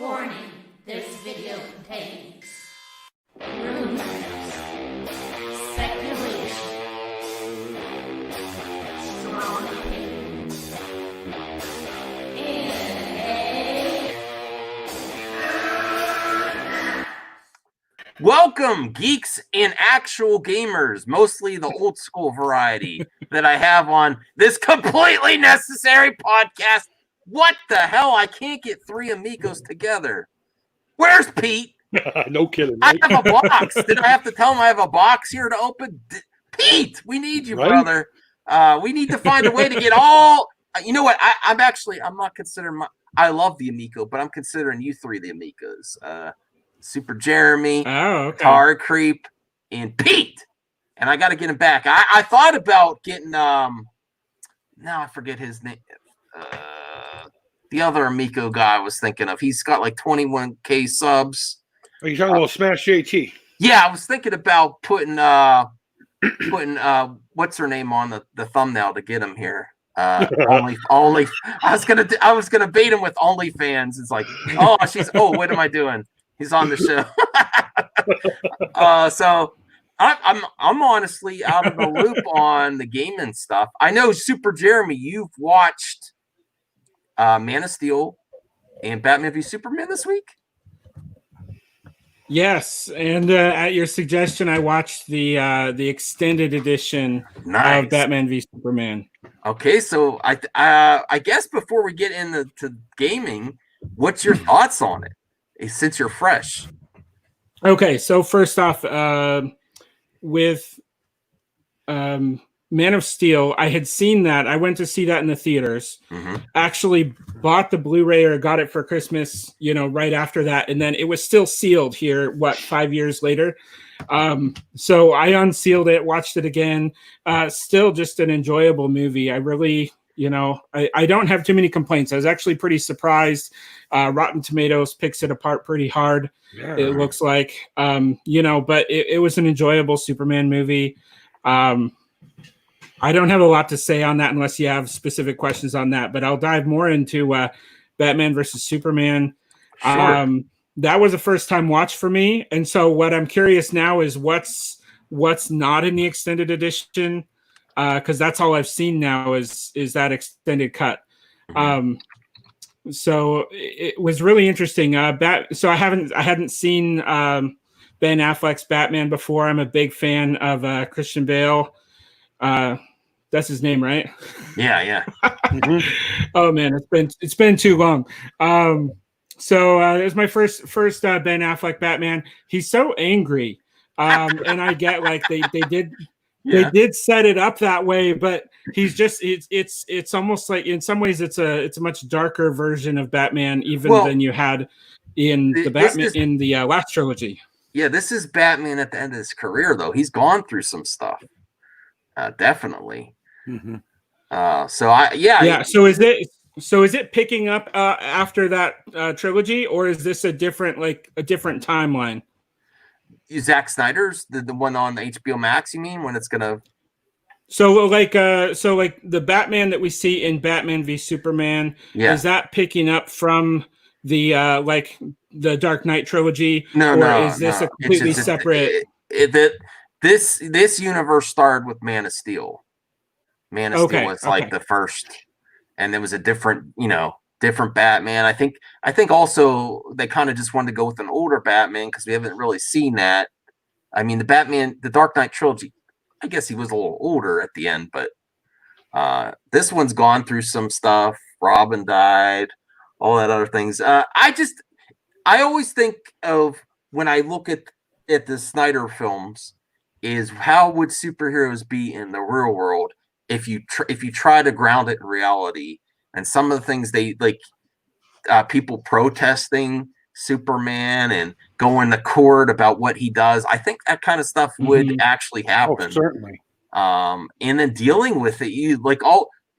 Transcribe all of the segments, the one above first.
Warning, this video contains rumors, speculation, strong opinions, and Welcome, geeks and actual gamers, mostly the old school variety that I have on this completely necessary podcast. What the hell? I can't get three amigos together. Where's Pete? No kidding. I Right? have a box. Did I have to tell him I have a box here to open? Pete, we need you, Right? brother. We need to find a way to get all. You know what? I'm not considering I love the amigo, but I'm considering you three the amigos. Super Jeremy, Tar Creep, and Pete. And I got to get him back. I thought about getting now I forget his name. The other amigo guy I was thinking of. He's got like 21K subs. Are you talking about Smash JT? Yeah, I was thinking about putting what's her name on the thumbnail to get him here. only I was gonna bait him with OnlyFans. It's like, what am I doing? He's on the show. So I'm honestly out of the loop on the gaming stuff. I know, Super Jeremy, you've watched Man of Steel and Batman v Superman this week. Yes, and at your suggestion, I watched the extended edition of Batman v Superman. Okay, so I guess before we get into gaming, what's your thoughts on it? Since you're fresh. Okay, so first off, with Man of Steel, I had seen that. I went to see that in the theaters. Mm-hmm. Actually bought the Blu-ray or got it for Christmas, right after that. And then it was still sealed here, 5 years later. So I unsealed it, watched it again. Still just an enjoyable movie. I really, I don't have too many complaints. I was actually pretty surprised. Rotten Tomatoes picks it apart pretty hard. Yeah. It looks like, but it was an enjoyable Superman movie. I don't have a lot to say on that unless you have specific questions on that, but I'll dive more into Batman versus Superman. Sure. That was a first time watch for me. And so what I'm curious now is what's not in the extended edition. Cause that's all I've seen now is that extended cut. So it was really interesting. So I hadn't seen Ben Affleck's Batman before. I'm a big fan of Christian Bale. That's his name, right? Yeah. Oh man, it's been too long. So it was my first Ben Affleck Batman. He's so angry, and I get like they did set it up that way, but he's just it's almost like in some ways it's a much darker version of Batman than you had in the last trilogy. Yeah, this is Batman at the end of his career, though. He's gone through some stuff. Definitely. Mm-hmm. So is it picking up after that trilogy, or is this a different timeline? Zack Snyder's the one on HBO Max, you mean, when it's gonna? So the Batman that we see in Batman v Superman, is that picking up from the the Dark Knight trilogy? No, is this a completely separate? This universe started with Man of Steel. Man of Steel was like the first, and there was a different Batman. I think also they kind of just wanted to go with an older Batman because we haven't really seen that. I mean, the Dark Knight trilogy, I guess he was a little older at the end, but this one's gone through some stuff. Robin died, all that other things. I always think of when I look at the Snyder films is how would superheroes be in the real world if you try to ground it in reality. And some of the things they like, people protesting Superman and going to court about what he does. I think that kind of stuff would actually happen. Oh, certainly. And then dealing with it,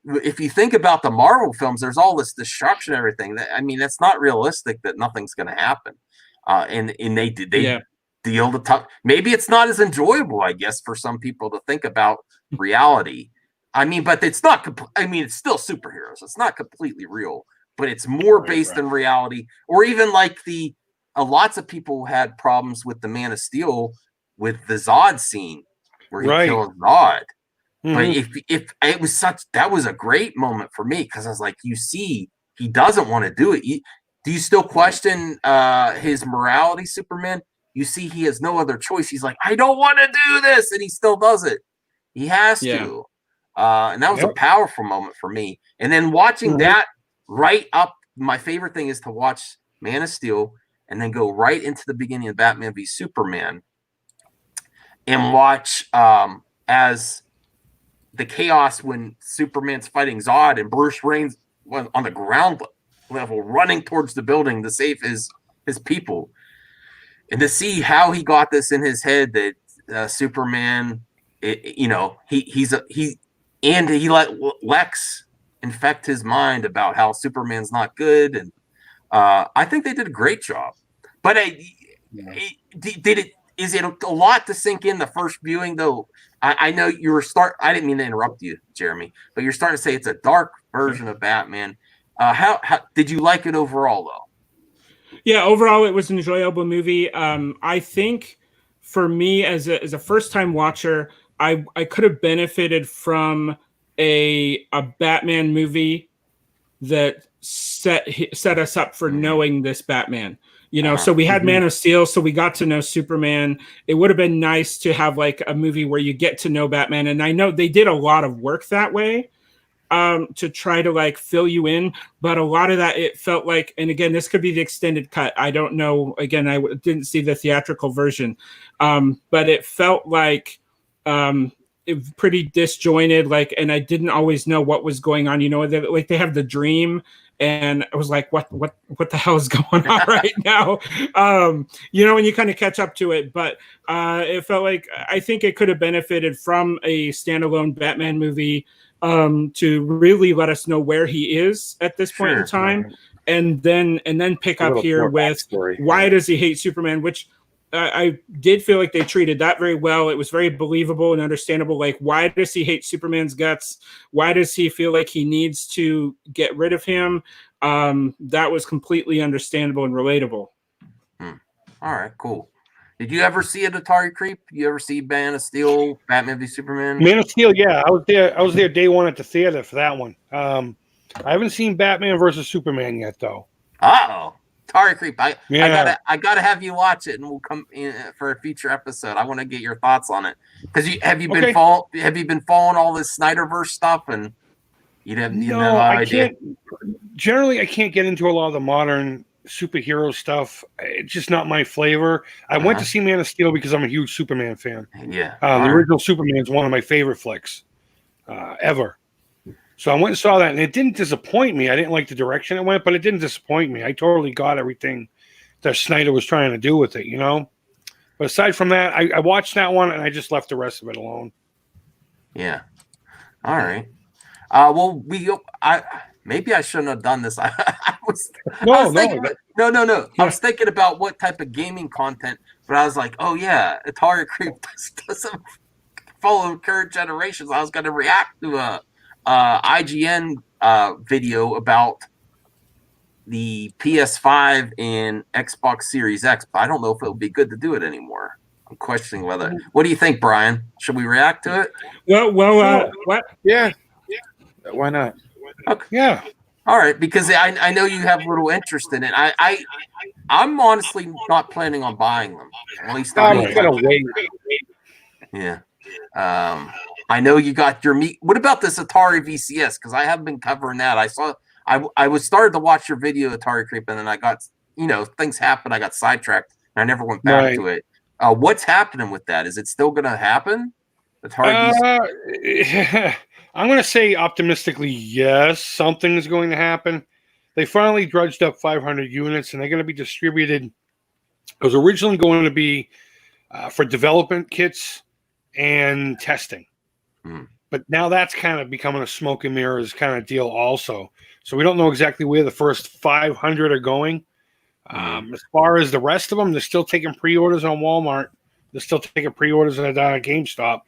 if you think about the Marvel films, there's all this destruction, everything. That's not realistic that nothing's going to happen. And they deal the tough. Maybe it's not as enjoyable, I guess, for some people to think about reality. But it's not. It's still superheroes. It's not completely real. but it's more based in reality. Or even like lots of people had problems with the Man of Steel with the Zod scene where he kills Zod. But if it was that was a great moment for me, because I was like, you see, he doesn't want to do it. Do you still question his morality, Superman? You see, he has no other choice. He's like, I don't want to do this, and he still does it. He has to. And that was a powerful moment for me. And then watching that right up, my favorite thing is to watch Man of Steel and then go right into the beginning of Batman v Superman and watch as the chaos when Superman's fighting Zod and Bruce Wayne's on the ground level running towards the building to save his people. And to see how he got this in his head that Superman, he let Lex infect his mind about how Superman's not good, and I think they did a great job. But is it a lot to sink in the first viewing though? I know you were I didn't mean to interrupt you, Jeremy, but you're starting to say it's a dark version of Batman. How did you like it overall though? Yeah, overall it was an enjoyable movie. I think for me as a first time watcher, I could have benefited from a Batman movie that set us up for knowing this Batman. So we had Man of Steel, so we got to know Superman. It would have been nice to have like a movie where you get to know Batman. And I know they did a lot of work that way to try to like fill you in. But a lot of that, it felt like, and again, this could be the extended cut. I don't know. Again, I didn't see the theatrical version. But it felt like it was pretty disjointed, and I didn't always know what was going on. They have the dream, and I was like, what the hell is going on right now? When you kind of catch up to it. But it felt like I think it could have benefited from a standalone Batman movie to really let us know where he is at this point in time, and then pick up here with why does he hate Superman, which I did feel like they treated that very well. It was very believable and understandable. Like, why does he hate Superman's guts? Why does he feel like he needs to get rid of him? That was completely understandable and relatable. All right, cool. Did you ever see it, Atari Creep? You ever see Man of Steel, Batman v Superman? Man of Steel, yeah. I was there day one at the theater for that one. I haven't seen Batman versus Superman yet, though. Uh-oh. Atari Creep. I gotta have you watch it, and we'll come in for a future episode. I want to get your thoughts on it. Because have you been following all this Snyderverse stuff, and you have no idea? Generally, I can't get into a lot of the modern superhero stuff. It's just not my flavor. I went to see Man of Steel because I'm a huge Superman fan. Yeah, the original Superman is one of my favorite flicks ever. So I went and saw that, and it didn't disappoint me. I didn't like the direction it went, but it didn't disappoint me. I totally got everything that Snyder was trying to do with it, But aside from that, I watched that one, and I just left the rest of it alone. Yeah. All right. Maybe I shouldn't have done this. I was thinking about what type of gaming content, but I was like, oh yeah, Atari Creep doesn't follow current generations. I was going to react to a IGN video about the PS5 and Xbox Series X, but I don't know if it'll be good to do it anymore. I'm questioning whether. What do you think, Brian? Should we react to it? What? Yeah. Why not? Okay. Yeah. All right, because I know you have little interest in it. I'm honestly not planning on buying them. At least I'm gonna wait. Yeah. I know you got your meat. What about this Atari VCS? Because I haven't been covering that. I was started to watch your video, Atari Creep, and then I got, things happened. I got sidetracked, and I never went back to it. What's happening with that? Is it still going to happen? Atari VCS? I'm going to say optimistically, yes, something is going to happen. They finally drudged up 500 units, and they're going to be distributed. It was originally going to be for development kits and testing. But now that's kind of becoming a smoke and mirrors kind of deal also. So we don't know exactly where the first 500 are going. As far as the rest of them, they're still taking pre-orders on Walmart. They're still taking pre-orders at GameStop.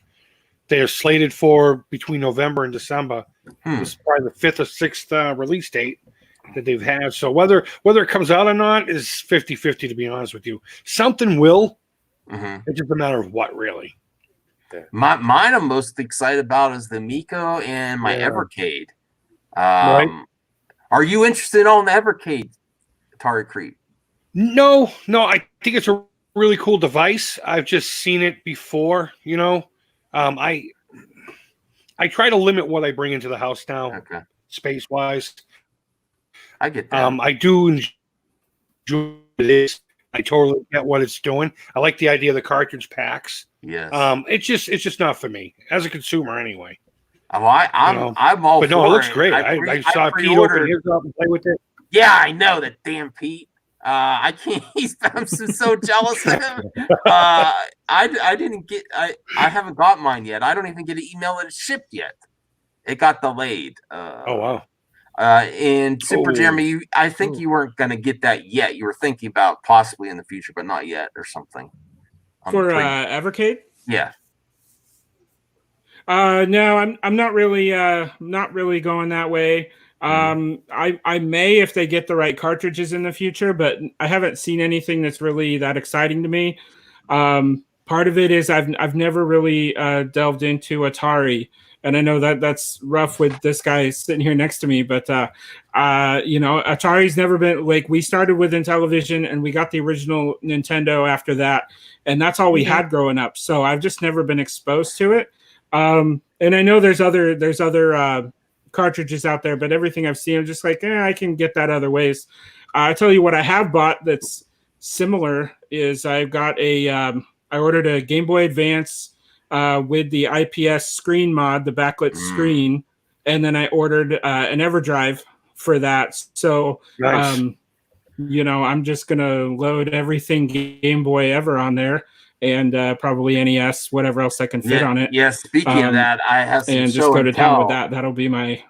They're slated for between November and December. This is probably the 5th or 6th release date. that they've had. So whether it comes out or not is 50-50, to be honest with you. Something will. Mm-hmm. It's just a matter of what, really. Mine I'm most excited about is the Miko and my Evercade. Right. Are you interested in the Evercade, Atari Creep? No, I think it's a really cool device. I've just seen it before, I try to limit what I bring into the house now, Okay. space-wise. I get that. I do enjoy this. I totally get what it's doing. I like the idea of the cartridge packs. Yes. It's just not for me as a consumer, anyway. Oh, I'm all. But no, it looks great. I saw Pete open his up and play with it. Yeah, I know that damn Pete. I can't. I'm so jealous of him. I didn't get. I haven't got mine yet. I don't even get an email that it's shipped yet. It got delayed. Oh wow. And Super Jeremy, I think you weren't going to get that yet. You were thinking about possibly in the future, but not yet, or something. For Evercade? Yeah. No, I'm not really going that way. I may if they get the right cartridges in the future, but I haven't seen anything that's really that exciting to me. Part of it is I've never really delved into Atari. And I know that's rough with this guy sitting here next to me, but Atari's never been like, we started with Intellivision and we got the original Nintendo after that, and that's all we had growing up. So I've just never been exposed to it. And I know there's other cartridges out there, but everything I've seen, I'm just like, I can get that other ways. I tell you what I have bought that's similar is I've got I ordered a Game Boy Advance with the IPS screen mod, the backlit screen, and then I ordered an EverDrive for that. So, nice. I'm just gonna load everything Game Boy ever on there, and probably NES, whatever else I can fit on it. Yeah. Speaking of that, I have some and just go to town with that. That'll be my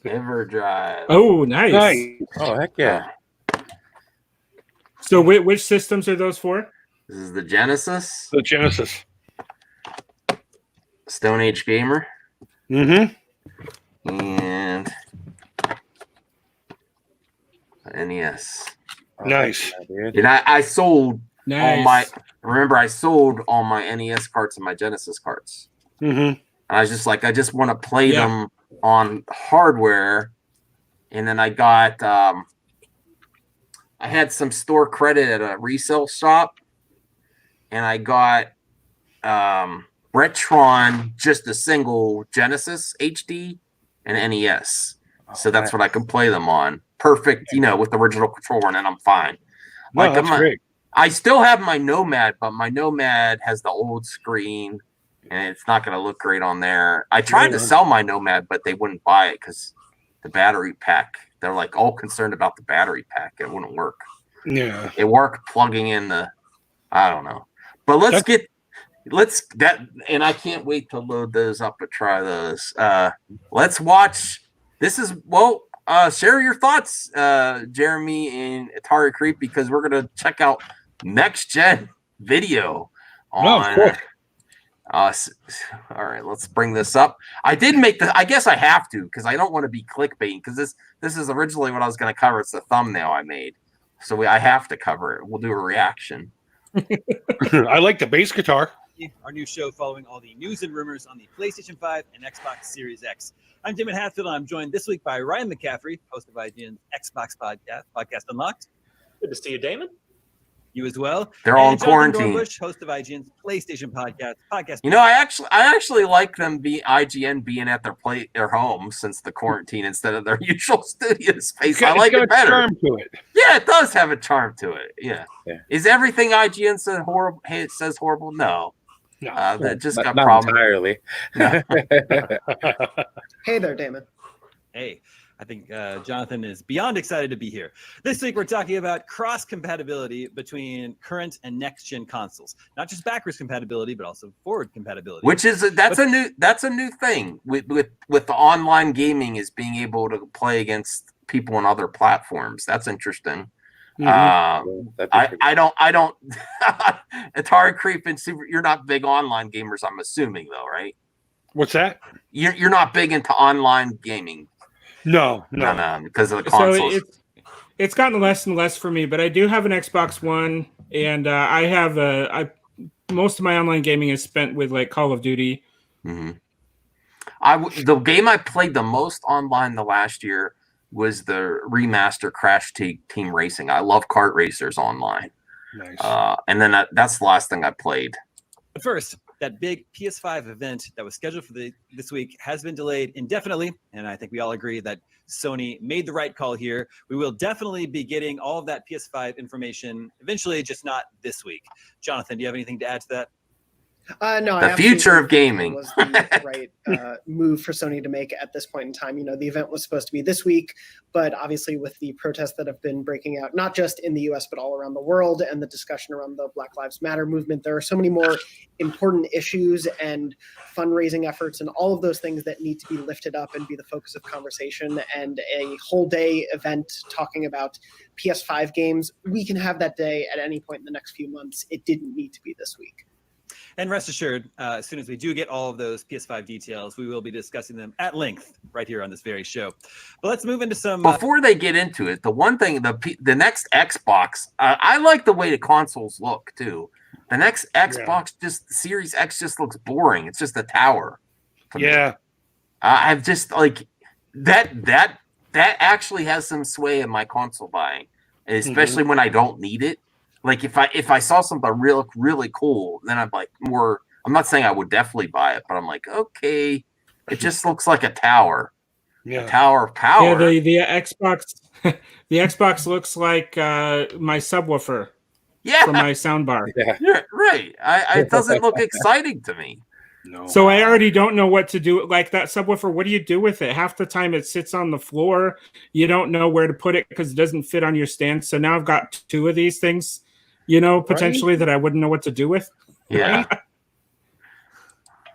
EverDrive. Oh, nice. Oh, heck yeah. So, which systems are those for? This is the Genesis. The Genesis. Stone Age Gamer. Mm-hmm. And NES. Nice. And I sold Nice. all my. Remember, I sold all my NES carts and my Genesis carts. Mm-hmm. I was just like, I just want to play them on hardware. And then I got, I had some store credit at a resale shop. And I got Retron, just a single Genesis HD and NES. So that's what I can play them on. Perfect, with the original controller, and then I'm fine. No, that's great. I still have my Nomad, but my Nomad has the old screen, and it's not going to look great on there. I tried to sell my Nomad, but they wouldn't buy it because the battery pack. They're like all concerned about the battery pack. It wouldn't work. Yeah, it worked plugging in the. I don't know. But and I can't wait to load those up and try those. Let's watch. This is share your thoughts, Jeremy and Atari Creep, because we're gonna check out next gen video on us. All right, let's bring this up. I did make I guess I have to because I don't want to be clickbait because this is originally what I was gonna cover. It's the thumbnail I made, so I have to cover it. We'll do a reaction. I like the bass guitar. Our new show following all the news and rumors on the PlayStation 5 and Xbox Series X. I'm Damon Hatfield, and I'm joined this week by Ryan McCaffrey, host of IGN's Xbox Podcast Unlocked. Good to see you, Damon. You as well. They're all in Jonathan quarantine. Dornbush, host of IGN's PlayStation Podcast. I actually like them IGN being at their home since the quarantine instead of their usual studio space. I like it better. Charm to it. Yeah, it does have a charm to it. Yeah. Is everything IGN says horrible? Hey, it says horrible. No. That just got problems. Entirely. No. Hey there, Damon. Hey, I think Jonathan is beyond excited to be here. This week, we're talking about cross-compatibility between current and next-gen consoles. Not just backwards compatibility, but also forward compatibility. Which is that's a new thing with the online gaming, is being able to play against people on other platforms. That's interesting. Mm-hmm. I don't Atari Creep and Super. You're not big online gamers, I'm assuming, though, right? What's that? You're not big into online gaming. No, because of the So consoles. it's gotten less and less for me, but I do have an Xbox One, and I have most of my online gaming is spent with like Call of Duty. Mm-hmm. The game I played the most online the last year was the remaster Crash Team Racing. I love kart racers online. Nice. And then that's the last thing I played. But first, that big PS5 event that was scheduled for this week has been delayed indefinitely, and I think we all agree that Sony made the right call here. We will definitely be getting all of that PS5 information eventually, just not this week. Jonathan, do you have anything to add to that? No, the future of gaming was the right move for Sony to make at this point in time. You know, the event was supposed to be this week, but obviously with the protests that have been breaking out, not just in the US, but all around the world, and the discussion around the Black Lives Matter movement, there are so many more important issues and fundraising efforts and all of those things that need to be lifted up and be the focus of conversation. And a whole day event talking about PS5 games, we can have that day at any point in the next few months. It didn't need to be this week. And rest assured, as soon as we do get all of those PS5 details, we will be discussing them at length right here on this very show. But let's move into some... Before they get into it, the one thing, the next Xbox, I like the way the consoles look, too. The next Xbox, just Series X just looks boring. It's just a tower. Yeah. I've just, like, that actually has some sway in my console buying, especially when I don't need it. Like if I saw something really cool, then I'm like more. I'm not saying I would definitely buy it, but I'm like, okay, it just looks like a tower, a tower of power. Yeah, the Xbox, the Xbox looks like my subwoofer. Yeah, for my soundbar. Yeah, right. It doesn't look exciting to me. No. So I already don't know what to do. Like that subwoofer, what do you do with it? Half the time it sits on the floor. You don't know where to put it because it doesn't fit on your stand. So now I've got two of these things, potentially that I wouldn't know what to do with. Yeah.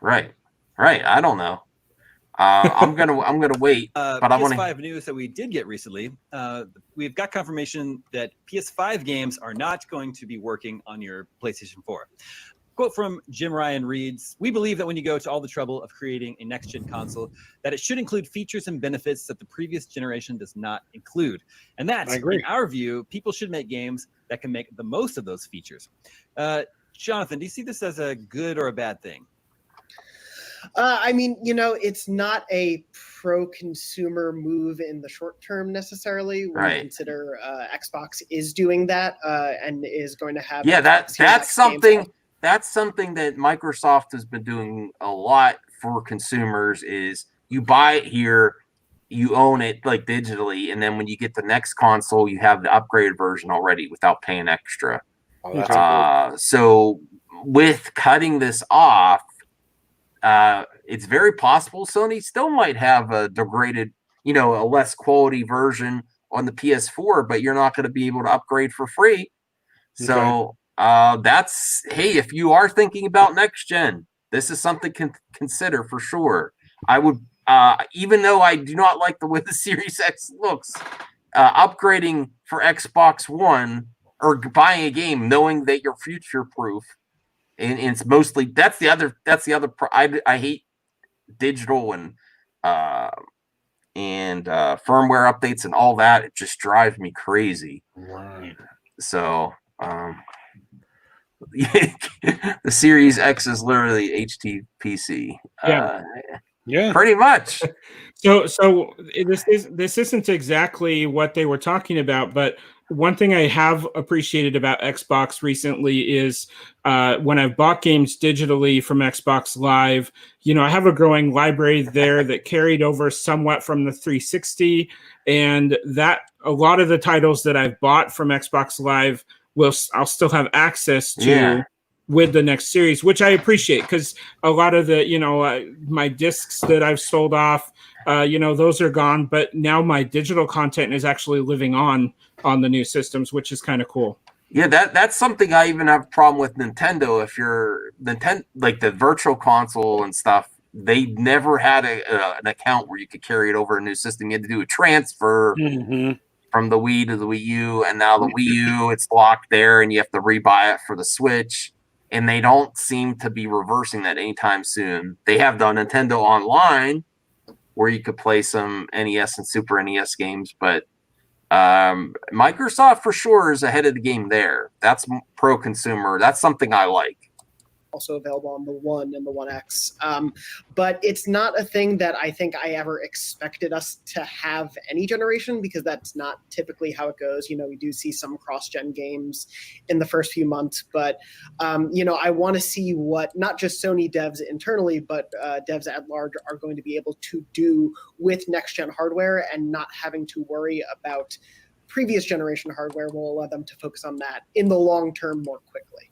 Right. I don't know. I'm gonna wait. But I want PS5 news that we did get recently. We've got confirmation that PS5 games are not going to be working on your PlayStation 4. Quote from Jim Ryan reads, "We believe that when you go to all the trouble of creating a next-gen console, that it should include features and benefits that the previous generation does not include. And that, in our view, people should make games that can make the most of those features." Jonathan, do you see this as a good or a bad thing? I mean, it's not a pro-consumer move in the short term necessarily. When you consider Xbox is doing that and is going to have that's something. That's something that Microsoft has been doing a lot for consumers is you buy it here, you own it like digitally, and then when you get the next console, you have the upgraded version already without paying extra. Oh, that's cool. So with cutting this off, it's very possible Sony still might have a degraded, a less quality version on the PS4, but you're not going to be able to upgrade for free. So if you are thinking about next gen, this is something to consider for sure. I would, even though I do not like the way the Series X looks, upgrading for Xbox One or buying a game knowing that you're future proof, and it's mostly that's the other. I hate digital and firmware updates and all that. It just drives me crazy. Right. So. The Series X is literally HTPC. Yeah, pretty much. So this isn't exactly what they were talking about, but one thing I have appreciated about Xbox recently is when I've bought games digitally from Xbox Live, I have a growing library there that carried over somewhat from the 360, and that a lot of the titles that I've bought from Xbox Live I'll still have access to with the next series, which I appreciate because a lot of the, my discs that I've sold off, those are gone, but now my digital content is actually living on the new systems, which is kind of cool. Yeah, that's something I even have a problem with Nintendo. If you're Nintendo, like the virtual console and stuff, they never had an account where you could carry it over a new system. You had to do a transfer. From the Wii to the Wii U, and now the Wii U, it's locked there, and you have to rebuy it for the Switch. And they don't seem to be reversing that anytime soon. They have the Nintendo Online, where you could play some NES and Super NES games, but Microsoft for sure is ahead of the game there. That's pro consumer. That's something I like. Also available on the One and the One X. But it's not a thing that I think I ever expected us to have any generation, because that's not typically how it goes. We do see some cross-gen games in the first few months, but I want to see what not just Sony devs internally, but devs at large are going to be able to do with next-gen hardware, and not having to worry about previous generation hardware will allow them to focus on that in the long term more quickly.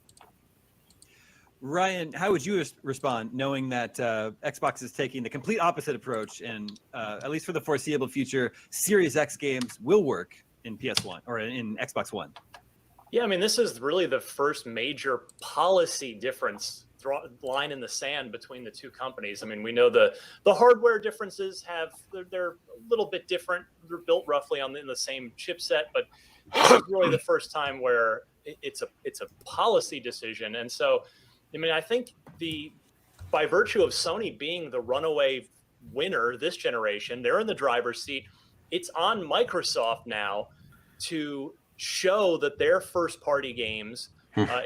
Ryan, how would you respond knowing that Xbox is taking the complete opposite approach, and at least for the foreseeable future, Series X games will work in PS1 or in Xbox One? Yeah, I mean, this is really the first major policy difference, line in the sand between the two companies. I mean, we know the hardware differences they're a little bit different. They're built roughly in the same chipset, but this is really the first time where it's a policy decision. And so, I mean, I think by virtue of Sony being the runaway winner this generation, they're in the driver's seat. It's on Microsoft now to show that their first-party games,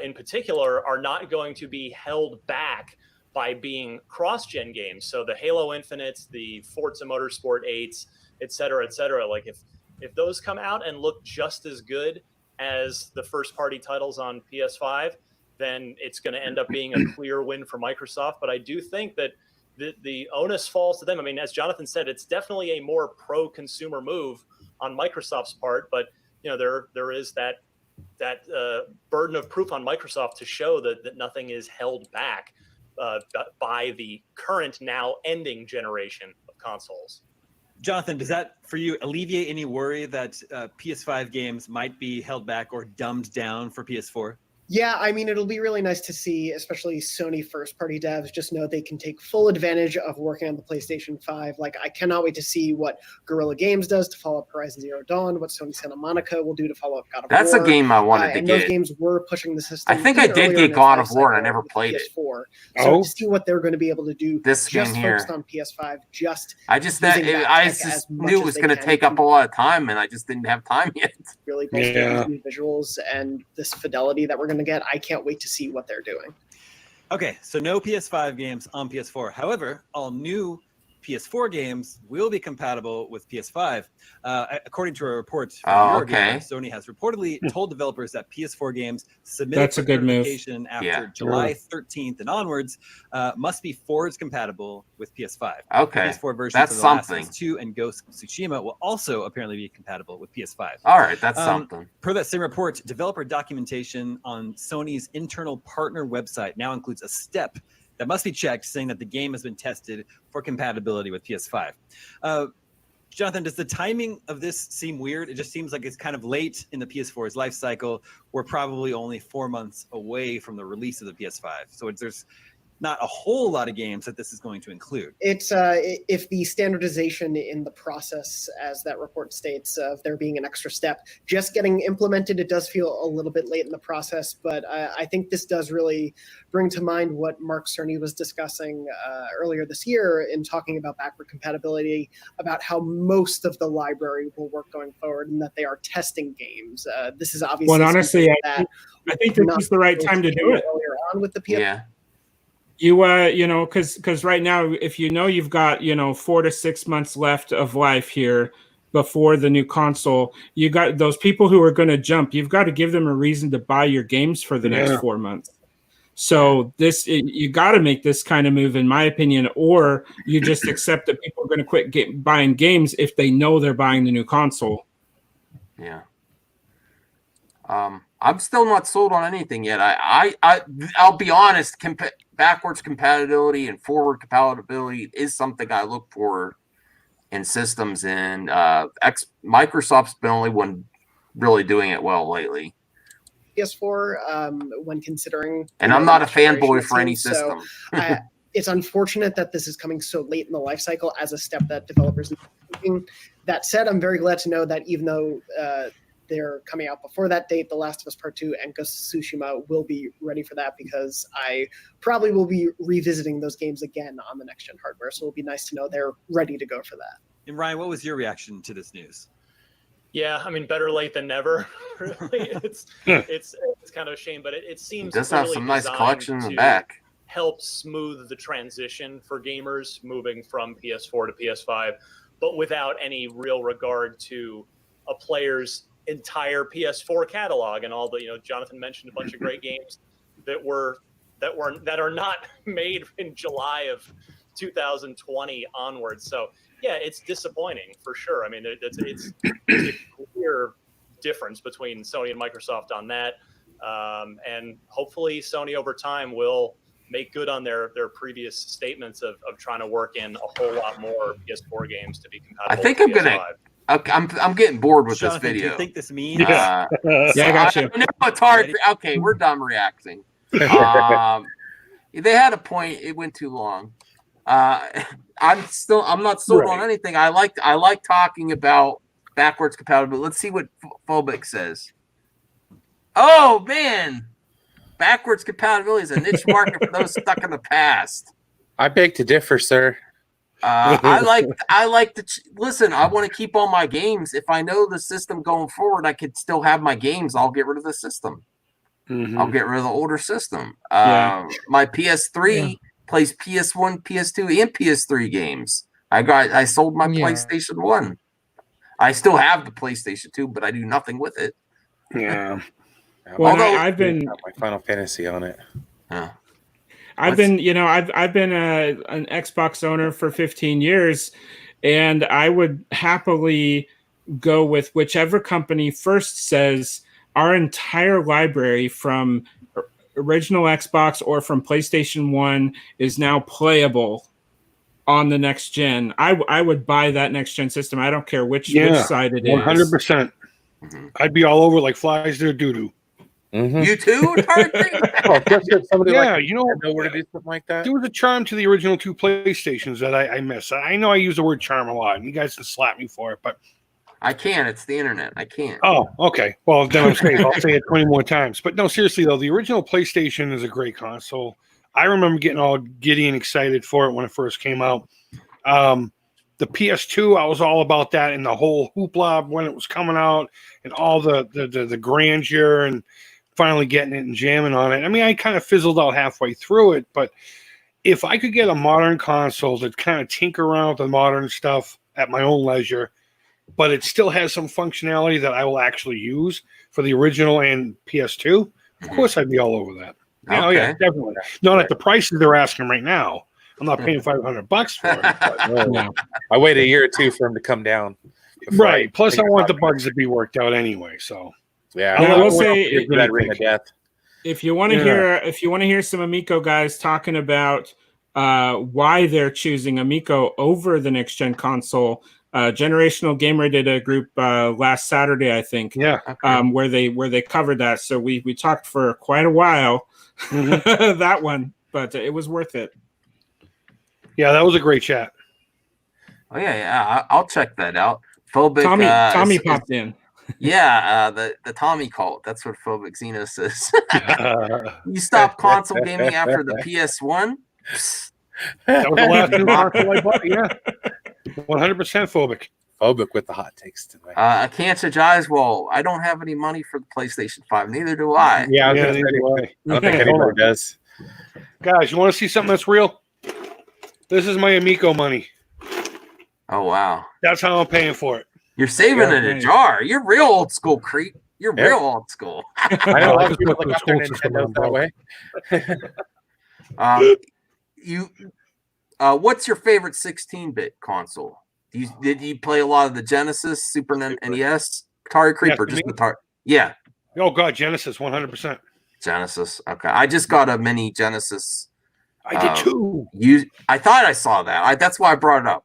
in particular, are not going to be held back by being cross-gen games. So the Halo Infinites, the Forza Motorsport 8s, et cetera, like if those come out and look just as good as the first-party titles on PS5, then it's going to end up being a clear win for Microsoft. But I do think that the onus falls to them. I mean, as Jonathan said, it's definitely a more pro-consumer move on Microsoft's part, but there is that burden of proof on Microsoft to show that nothing is held back by the current now ending generation of consoles. Jonathan, does that for you alleviate any worry that PS5 games might be held back or dumbed down for PS4? Yeah, I mean, it'll be really nice to see, especially Sony first-party devs, just know they can take full advantage of working on the PlayStation 5. Like, I cannot wait to see what Guerrilla Games does to follow up Horizon Zero Dawn, what Sony Santa Monica will do to follow up God of War. That's a game I wanted to and get. those games were pushing the system. I think I did get God of War, and I never played it. So to see what they're going to be able to do this just game here. focused on PS5, I just knew it was going to take up a lot of time, and I just didn't have time yet. Really bolster new visuals and this fidelity that we're going to get. I can't wait to see what they're doing. Okay, so no PS5 games on PS4. However, all new PS4 games will be compatible with PS5. According to a report from Eurogamer, Sony has reportedly told developers that PS4 games submitted for certification after July 13th and onwards must be forwards compatible with PS5. Okay, PS4 versions that's of The something. Last of Us 2 and Ghost of Tsushima will also apparently be compatible with PS5. All right, that's something. Per that same report, developer documentation on Sony's internal partner website now includes a step that must be checked saying that the game has been tested for compatibility with PS5. Jonathan, does the timing of this seem weird? It just seems like it's kind of late in the PS4's life cycle. We're probably only 4 months away from the release of the PS5. So there's not a whole lot of games that this is going to include. It's if the standardization in the process, as that report states, of there being an extra step, just getting implemented, it does feel a little bit late in the process. But I think this does really bring to mind what Mark Cerny was discussing earlier this year in talking about backward compatibility, about how most of the library will work going forward and that they are testing games. This is obviously honestly, I think this is the right time to do it. Earlier on with the PS5. Yeah. Because right now, if you've got 4 to 6 months left of life here before the new console, you got those people who are going to jump. You've got to give them a reason to buy your games for the next 4 months. So you got to make this kind of move, in my opinion, or you just accept that people are going to quit buying games if they know they're buying the new console. Yeah. I'm still not sold on anything yet. I'll be honest. Backwards compatibility and forward compatibility is something I look for in systems, and Microsoft's been the only one really doing it well lately. PS4, when considering, and I'm not a fanboy for any system. So, it's unfortunate that this is coming so late in the life cycle as a step that developers need to be taking. That said, I'm very glad to know that even though they're coming out before that date. The Last of Us Part 2 and Ghost of Tsushima will be ready for that because I probably will be revisiting those games again on the next gen hardware. So it'll be nice to know they're ready to go for that. And Ryan, what was your reaction to this news? Yeah, I mean, better late than never. Really, it's kind of a shame, but it seems It does have some nice collection in the back. Help smooth the transition for gamers moving from PS4 to PS5, but without any real regard to a player's entire PS4 catalog and all the, Jonathan mentioned a bunch of great games that are not made in July of 2020 onwards. So yeah, it's disappointing for sure. I mean, it's a clear difference between Sony and Microsoft on that, and hopefully Sony over time will make good on their previous statements of trying to work in a whole lot more PS4 games to be compatible. I think with I'm PS5. gonna. I'm getting bored with Jonathan, this video. do you think this means? Yeah, I got you. I know it's hard. Okay, we're done reacting. They had a point. It went too long. I'm not sold on anything. I like talking about backwards compatibility. Let's see what Phobic says. Oh man, backwards compatibility is a niche market for those stuck in the past. I beg to differ, sir. I like to listen. I want to keep all my games. If I know the system going forward, I could still have my games. I'll get rid of the system. Mhm. I'll get rid of the older system. My PS3 plays PS1, PS2, and PS3 games. I sold my PlayStation 1. I still have the PlayStation 2, but I do nothing with it. Yeah. Well, Although I've been my Final Fantasy on it. I've been an Xbox owner for 15 years, and I would happily go with whichever company first says our entire library from original Xbox or from PlayStation 1 is now playable on the next gen. I would buy that next gen system. I don't care which side it is. 100%. I'd be all over like flies to doo-doo. Mm-hmm. You too? Yeah, know where to do something like that. there was a charm to the original 2 PlayStations that I miss. I know I use the word charm a lot, and you guys can slap me for it, but I can't. It's the internet. I can't. oh, okay. Well, then I'll say it 20 more times. But no, seriously though, the original PlayStation is a great console. I remember getting all giddy and excited for it when it first came out. The PS2, I was all about that and the whole hoopla when it was coming out and all the grandeur and finally getting it and jamming on it. I mean, I kind of fizzled out halfway through it, but if I could get a modern console that kind of tinker around with the modern stuff at my own leisure, but it still has some functionality that I will actually use for the original and PS2, of course I'd be all over that. Yeah, oh yeah, definitely. Not at the prices they're asking right now. I'm not paying $500 for it. But, I wait a year or two for them to come down. Right. Plus, I want the bugs to be worked out anyway. So yeah, I will say that ring of death. if you want to hear some Amico guys talking about why they're choosing Amico over the next gen console, Generational Gamer did a group last Saturday, I think. Yeah. Where they covered that. So we talked for quite a while that one, but it was worth it. Yeah, that was a great chat. Oh yeah. I'll check that out. Phobic. Tommy popped in. Yeah, the Tommy cult. That's what Phobic Xeno says. You stop console gaming after the PS1. That was the last new console I bought. Yeah, 100% Phobic. Phobic with the hot takes tonight. I can't judge eyes. Well, I don't have any money for the PlayStation 5. Neither do I. Yeah, neither do I. I don't think anybody does. Guys, you want to see something that's real? This is my Amico money. Oh wow. That's how I'm paying for it. You're saving it in a jar. You're real old school, creep. You're real old school. I know a lot of people put look the after school system Nintendo on that way. What's your favorite 16-bit console? Did you play a lot of the Genesis, Super NES, Atari Creep, or just Atari? Yeah. Oh god, Genesis, 100%. Genesis. Okay, I just got a mini Genesis. I did too. I thought I saw that. That's why I brought it up.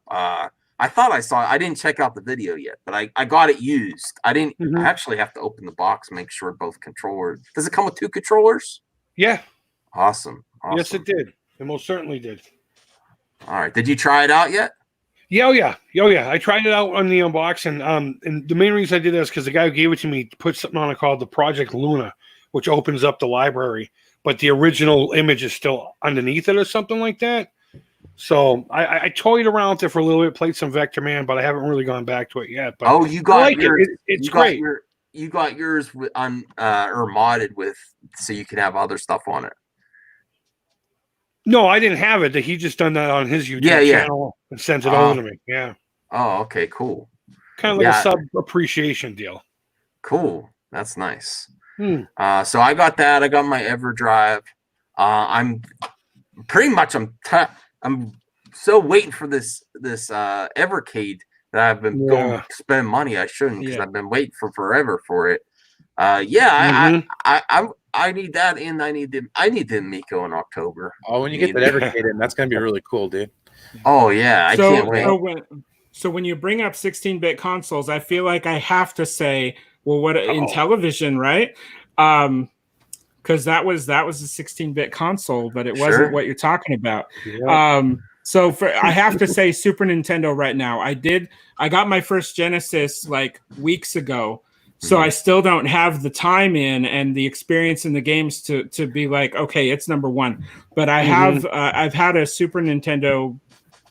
I thought I saw it. I didn't check out the video yet, but I got it used. I didn't. I actually have to open the box, make sure both controllers. Does it come with 2 controllers? Yeah. Awesome. Yes, it did. It most certainly did. All right. Did you try it out yet? Yeah, I tried it out on the unboxing. And the main reason I did that is because the guy who gave it to me put something on it called the Project Luna, which opens up the library, but the original image is still underneath it or something like that. So I toyed around with it for a little bit, played some Vector Man, but I haven't really gone back to it yet. But you got yours. It's great. You got yours on or modded with, so you can have other stuff on it. No, I didn't have it. He just done that on his YouTube channel and sent it over to me. Yeah. Oh, okay, cool. Kind of like a sub appreciation deal. Cool. That's nice. So I got that. I got my EverDrive. I'm pretty much I'm so waiting for this Evercade that I've been going to spend money. I shouldn't, because I've been waiting for forever for it. I need that, and I need the Miko in October. Oh, when you get that Evercade in, that's gonna be really cool, dude. Oh yeah, I can't wait. So when you bring up 16-bit consoles, I feel like I have to say, well, what in television, right? Because that was a 16-bit console, but it wasn't what you're talking about. Yeah. So I have to say Super Nintendo right now. I got my first Genesis like weeks ago, so I still don't have the time in and the experience in the games to be like, okay, it's number one. But I have I've had a Super Nintendo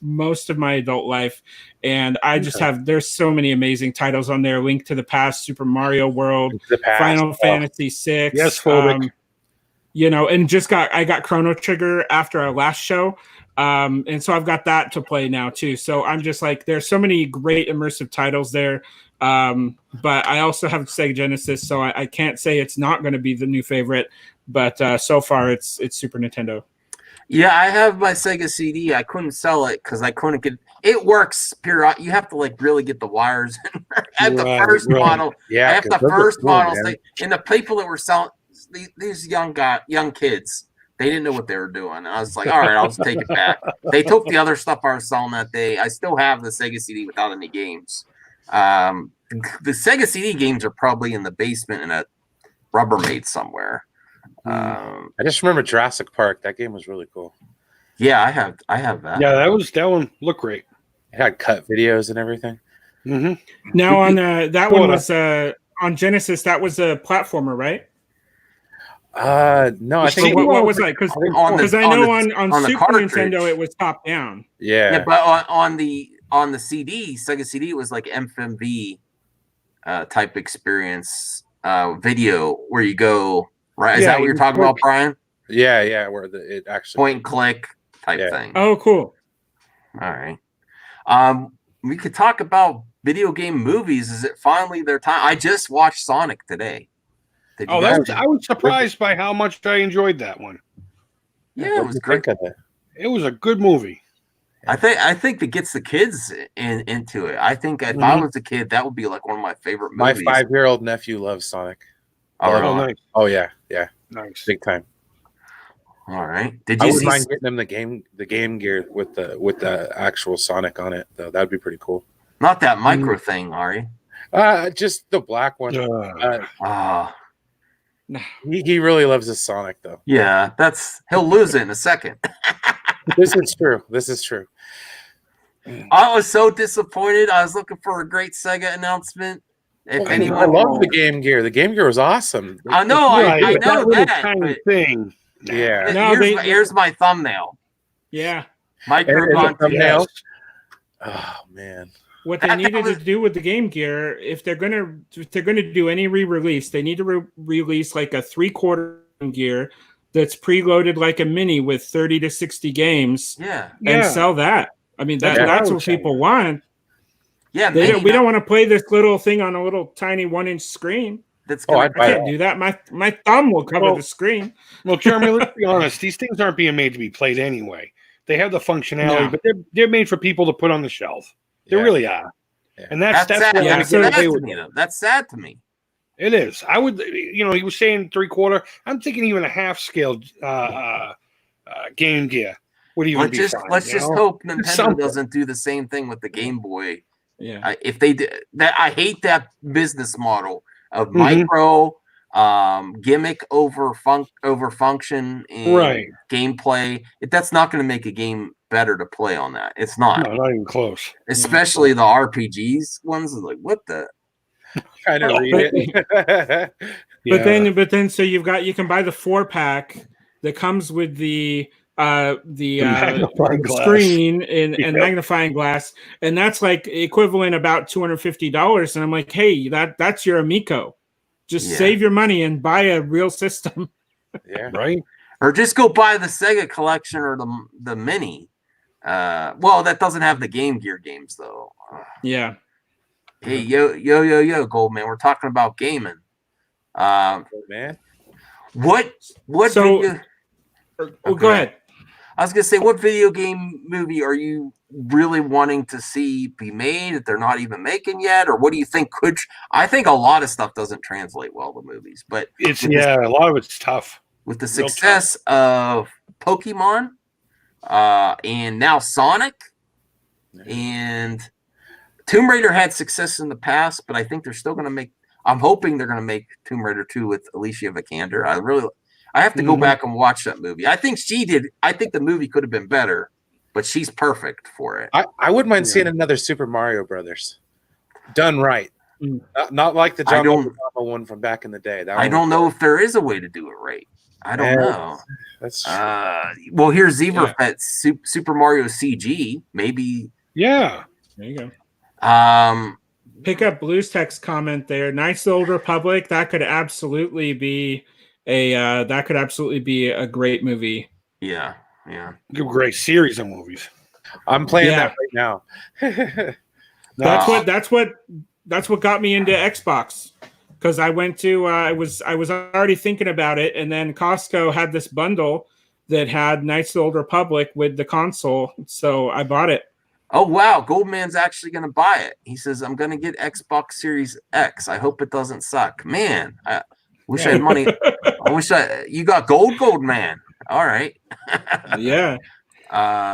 most of my adult life, and I just there's so many amazing titles on there. Link to the Past, Super Mario World, Final Fantasy VI. Yes, Phobic. And I got Chrono Trigger after our last show. And so I've got that to play now too. So I'm just like, there's so many great immersive titles there. But I also have Sega Genesis, so I can't say it's not going to be the new favorite, but so far it's Super Nintendo. Yeah, I have my Sega CD. I couldn't sell it because I couldn't get it. Works pure. You have to like really get the wires. I have the first model. Yeah, I have the first model. And the people that were selling these young kids, they didn't know what they were doing. And I was like, all right, I'll just take it back. They took the other stuff I was selling that day. I still have the Sega CD without any games. The Sega CD games are probably in the basement in a Rubbermaid somewhere. I just remember Jurassic Park. That game was really cool. Yeah, I have that. Yeah, that one looked great. It had cut videos and everything. Now on that one was on Genesis. That was a platformer, right? No, I think what was that? Because I know on Super Nintendo it was top down. Yeah, but on the CD, Sega CD, it was like FMV type experience video where you go. Right, is that what you're talking about, Brian? Yeah, where it actually point and click type thing. Oh, cool. All right. We could talk about video game movies. Is it finally their time? I just watched Sonic today. I was surprised by how much I enjoyed that one. Yeah, it was great. It was a good movie. I think it gets the kids into it. I think if I was a kid, that would be like one of my favorite movies. My 5-year-old nephew loves Sonic. Oh, nice. Oh yeah, nice, big time. All right. Did you wouldn't mind getting them the game gear with the actual Sonic on it though? That'd be pretty cool. Not that micro thing, Ari. Just the black one. He really loves his Sonic though. Yeah, he'll lose it in a second. This is true. I was so disappointed. I was looking for a great Sega announcement. I love the Game Gear. The Game Gear was awesome. I know, I know that kind of thing. Yeah. Here's my thumbnail. Yeah. Micro thumbnail. Oh man. What they needed to do with the Game Gear, if they're gonna do any re-release, they need to release like a 3/4 Gear that's preloaded like a mini with 30 to 60 games. And sell that. I mean, that's what people want. Yeah, we don't want to play this little thing on a little tiny 1-inch screen. I can't do that. My thumb will cover the screen. Well, Jeremy, let's be honest. These things aren't being made to be played anyway. They have the functionality, but they're made for people to put on the shelf. They really are. Yeah. And that's sad. That's sad to me. It is. I would, he was saying 3/4. I'm thinking even a half scale Game Gear would even be fine. Let's just hope Nintendo doesn't do the same thing with the Game Boy. Yeah. If they did that, I hate that business model of micro gimmick over function in Right. gameplay. That's not going to make a game better to play on that. It's not. No, not even close. Especially the RPGs ones. Like, what the? Kind of read it. But then, so you can buy the 4-pack that comes with the magnifying glass. screen and magnifying glass, and that's like equivalent about $250. And I'm like, hey, that's your Amico. Just save your money and buy a real system. Yeah, right. Or just go buy the Sega collection or the mini. Well, that doesn't have the Game Gear games though. Yeah. Hey, yo, Goldman. We're talking about gaming. man. What So, video? Go ahead. I was gonna say, what video game movie are you really wanting to see be made that they're not even making yet, or what do you think could? I think a lot of stuff doesn't translate well to movies, but a lot of it's tough. With the success of Pokemon, and now Sonic, and Tomb Raider had success in the past, but I think they're still gonna make. I'm hoping they're gonna make Tomb Raider 2 with Alicia Vikander. I have to go back and watch that movie. I think she did. I think the movie could have been better, but she's perfect for it. I wouldn't mind seeing another Super Mario Brothers done right. Not like the John Leguizamo one from back in the day. I don't know if there is a way to do it right. I don't know. That's well, here's Zebrafet Super Mario CG. Maybe. Yeah. There you go. Pick up Blues Tech's comment there. Knights of the Old Republic. That could absolutely be a great movie. Yeah. Great series of movies. I'm playing that right now. That's what got me into Xbox, because I went to I was already thinking about it, and then Costco had this bundle that had Knights of the Old Republic with the console, so I bought it. Oh wow, Goldman's actually going to buy it. He says, "I'm going to get Xbox Series X. I hope it doesn't suck." Man, I wish I had money. You got Goldman. All right. Yeah.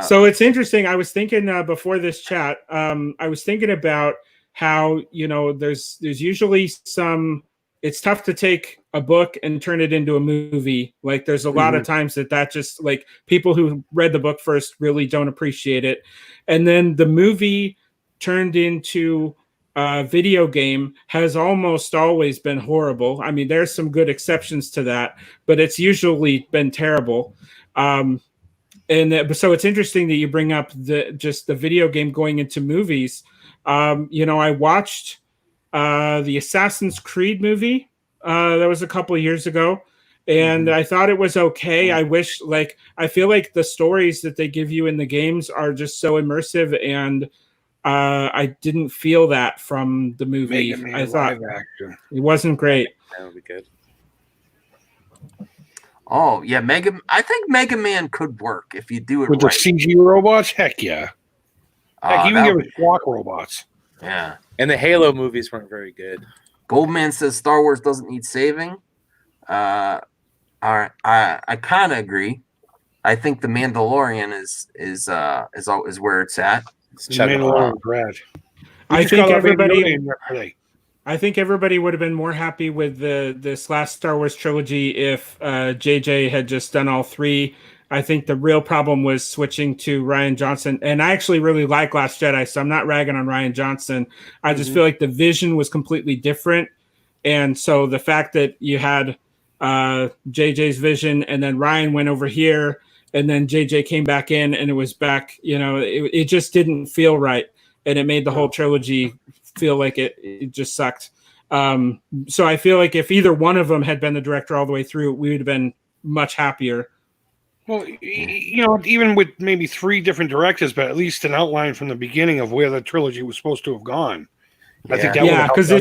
So it's interesting. I was thinking before this chat, I was thinking about how, there's usually it's tough to take a book and turn it into a movie. Like there's a lot of times that just like people who read the book first really don't appreciate it. And then the movie turned into a video game has almost always been horrible. I mean, there's some good exceptions to that, but it's usually been terrible. So it's interesting that you bring up the video game going into movies. I watched the Assassin's Creed movie that was a couple of years ago, and I thought it was okay. I feel like the stories that they give you in the games are just so immersive, and I didn't feel that from the movie. I thought it wasn't great. That would be good. Oh yeah, I think Mega Man could work if you do it with right. the CG robots. Heck yeah. Heck, even give it Squawk robots. Yeah. And the Halo movies weren't very good. Goldman says Star Wars doesn't need saving. All right, I kind of agree. I think the Mandalorian is where it's at. Mandalorian grad. I think everybody would have been more happy with this last Star Wars trilogy if JJ had just done all three. I think the real problem was switching to Rian Johnson. And I actually really like Last Jedi, so I'm not ragging on Rian Johnson. I just feel like the vision was completely different. And so the fact that you had JJ's vision and then Ryan went over here and then JJ came back in and it was back, it just didn't feel right. And it made the whole trilogy feel like it just sucked. So I feel like if either one of them had been the director all the way through, we would have been much happier. Well, even with maybe three different directors, but at least an outline from the beginning of where the trilogy was supposed to have gone. I think that would have helped. I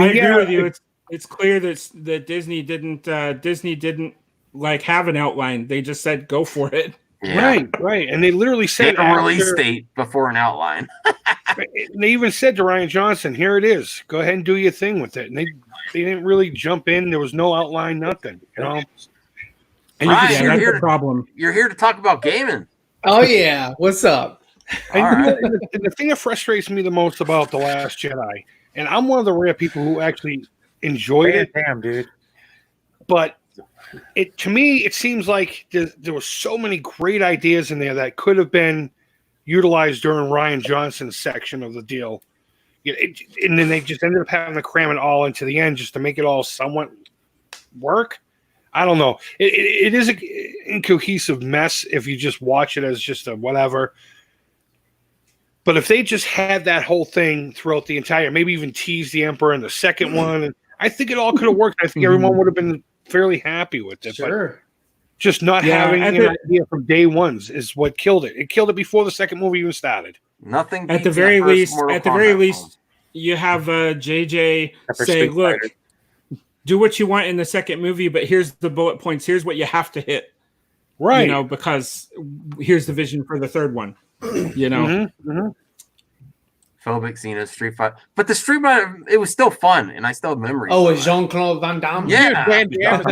agree with you. It's clear that Disney didn't have an outline. They just said go for it. Yeah. Right. And they literally said a release date before an outline. They even said to Rian Johnson, "Here it is. Go ahead and do your thing with it." And they didn't really jump in. There was no outline, nothing. And Ryan, that's the problem. You're here to talk about gaming. Oh yeah, what's up? And the thing that frustrates me the most about The Last Jedi, and I'm one of the rare people who actually enjoyed it. Damn, dude. But to me, it seems like there were so many great ideas in there that could have been utilized during Ryan Johnson's section of the deal. And then they just ended up having to cram it all into the end just to make it all somewhat work. I don't know. It is an incohesive mess if you just watch it as just a whatever. But if they just had that whole thing throughout the entire, maybe even tease the Emperor in the second one, and I think it all could have worked. I think everyone would have been fairly happy with it. Sure. But just not having an idea from day one is what killed it. It killed it before the second movie even started. Nothing at the very least. At the very least, you have JJ say, "Look, do what you want in the second movie, but here's the bullet points. Here's what you have to hit." Right. You know, because here's the vision for the third one. You know. Phobic Xeno Street Fighter, but the Street Fighter, it was still fun, and I still have memories. Oh, it's Jean-Claude Van Damme. Yeah, Van Damme.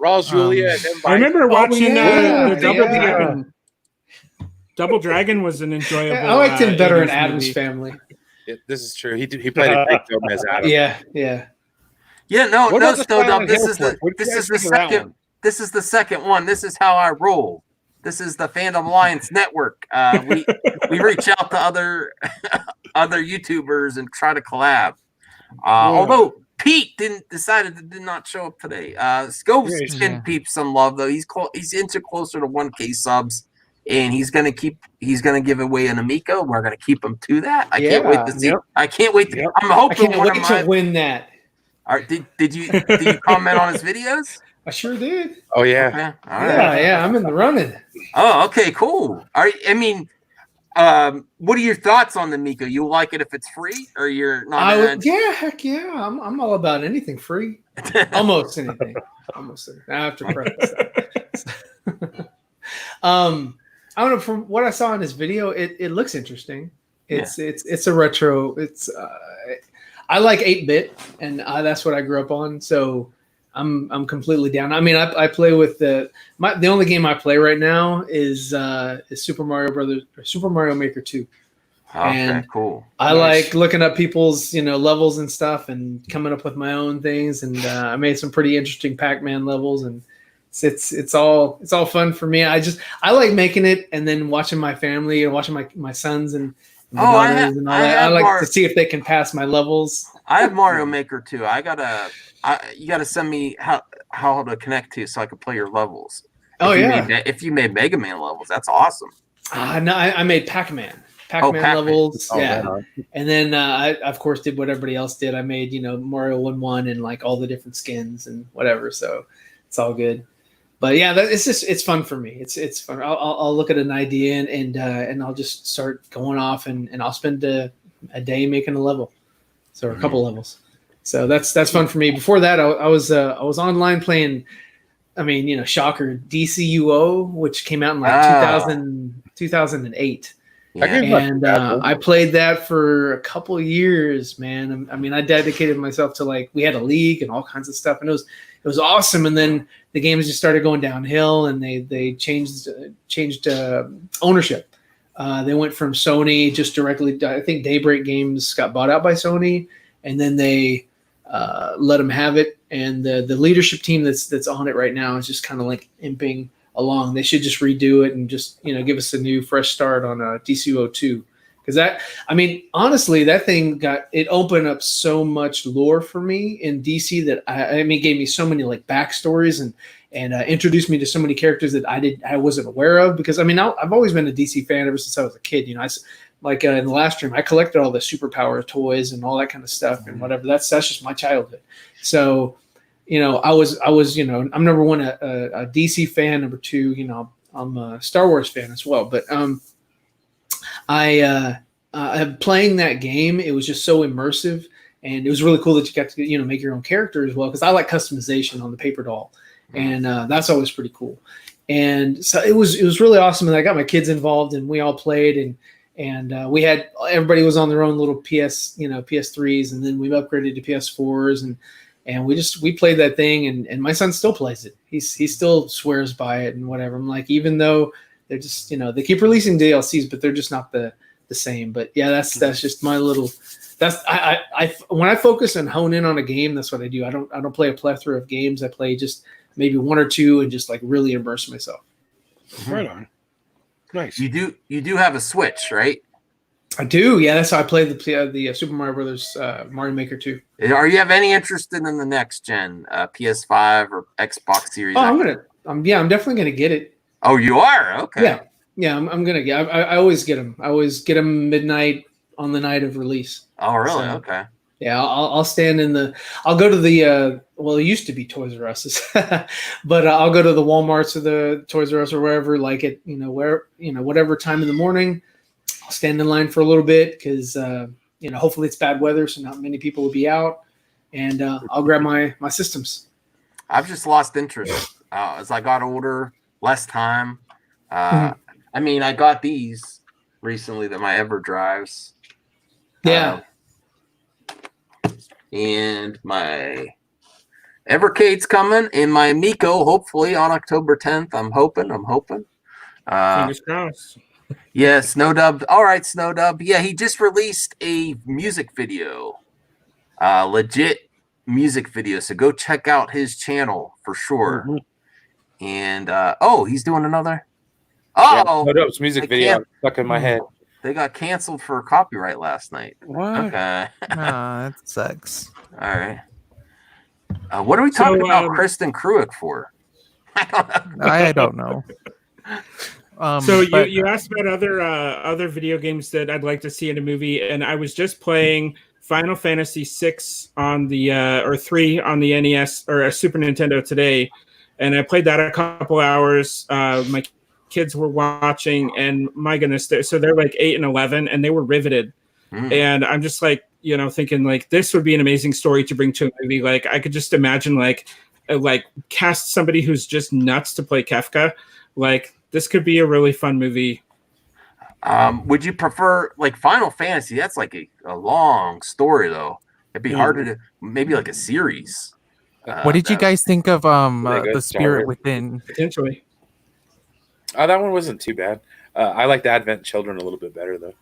Raul Julia. I remember watching the Double yeah. Dragon. Double Dragon was an enjoyable. I liked him better in 80s Adam's movie. Family. This is true. He played a great film as Adam. Yeah. Yeah, no, What about the Still Silent This Hill is flick? the What did you this guys is the think of that second. one? This is the second one. This is how I roll. This is the Fandom Alliance Network. We reach out to other YouTubers and try to collab. Although Pete did not show up today. Scopes can peep some love though. He's into closer to 1K subs, and he's gonna give away an Amico. We're gonna keep him to that. I can't wait to see. Yep. I can't wait to. I'm I hoping can't one wait of to my. win that. All right, did you comment on his videos? I sure did. Oh yeah. Okay, all right. Yeah, I'm in the running. Oh, okay, cool. I mean, what are your thoughts on the Miko? You like it if it's free, or you're not? Yeah, heck yeah. I'm all about anything free. Almost anything. Almost anything. I have to preface that. I don't know. From what I saw in this video, it looks interesting. It's a retro. I like 8-bit, and that's what I grew up on. So I'm completely down. I mean, I play with the only game I play right now is Super Mario Maker 2. Okay, and cool. I like looking up people's levels and stuff and coming up with my own things. And I made some pretty interesting Pac-Man levels, and it's all fun for me. I like making it and then watching my family and watching my sons and daughters and all that. I like to see if they can pass my levels. I have Mario Maker 2. You gotta send me how to connect to so I can play your levels. If you made Mega Man levels, that's awesome. No, I made Pac-Man levels. Yeah. Man. And then I of course did what everybody else did. I made, Mario 1-1 and like all the different skins and whatever. So it's all good. But yeah, it's fun for me. It's fun. I'll look at an idea and I'll just start going off and I'll spend a day making a level. So a couple levels. So that's fun for me. Before that, I was online playing. I mean, shocker, DCUO, which came out in like 2008. Yeah. And I played that for a couple of years, man. I mean, I dedicated myself to we had a league and all kinds of stuff, and it was awesome. And then the games just started going downhill, and they changed ownership. They went from Sony just directly. I think Daybreak Games got bought out by Sony, and then they let them have it. And the leadership team that's on it right now is just kind of like imping along. They should just redo it and just give us a new fresh start on DCO 2. Because honestly, that thing opened up so much lore for me in DC that gave me so many backstories and introduced me to so many characters that I wasn't aware of. Because I've always been a DC fan ever since I was a kid. In the last stream, I collected all the superpower toys and all that kind of stuff and whatever. That's just my childhood. So, I was I'm number one a DC fan. Number two, I'm a Star Wars fan as well. But playing that game, it was just so immersive, and it was really cool that you got to make your own character as well. Because I like customization on the paper doll, and that's always pretty cool. And so it was really awesome, and I got my kids involved, and we all played, and we had everybody was on their own little PS3s, and then we upgraded to PS4s, and we played that thing, and my son still plays it. He still swears by it and whatever. I'm like, even though they're just they keep releasing DLCs, but they're just not the same. But yeah, that's just my little when I focus and hone in on a game, that's what I do. I don't play a plethora of games. I play just maybe one or two and just like really immerse myself. Right on. Nice. You do have a Switch, right? I do. Yeah, that's how I play the Super Mario Brothers Mario Maker 2. Are you have any interest in the next gen PS5 or Xbox Series? Oh, I'm definitely gonna get it. Oh, you are? Okay. Yeah. I'm gonna get. I always get them. I always get them midnight on the night of release. Oh, really? So, okay. Yeah, I'll stand in the. I'll go to the. Well, it used to be Toys R Us, but I'll go to the WalMarts or the Toys R Us or wherever, like it, whatever time in the morning. I'll stand in line for a little bit because hopefully it's bad weather, so not many people will be out, and I'll grab my systems. I've just lost interest as I got older, less time. I mean, I got these recently, that my EverDrives. Yeah. And my Evercade's coming, and my Amico hopefully on October 10th. I'm hoping. Fingers crossed. Yeah, Snowdub. All right, Snowdub. Yeah, he just released a music video, legit music video. So go check out his channel for sure. Mm-hmm. And he's doing another. Oh, yeah, Snowdub's music video stuck in my head. They got canceled for copyright last night. What? Okay. That sucks. All right. What are we talking about Kristen Kruick for? I don't know. So you asked about other video games that I'd like to see in a movie, and I was just playing Final Fantasy VI on the or 3 on the NES or Super Nintendo today, and I played that a couple hours. My kids were watching, and my goodness, they're like 8 and 11, and they were riveted. And I'm just like, thinking like this would be an amazing story to bring to a movie. Like I could just imagine like cast somebody who's just nuts to play Kefka. Like this could be a really fun movie. Would you prefer like Final Fantasy? That's like a long story though. It'd be harder to maybe like a series. What did you guys think of The Spirit Within? Potentially. Oh, that one wasn't too bad. I like the Advent Children a little bit better though.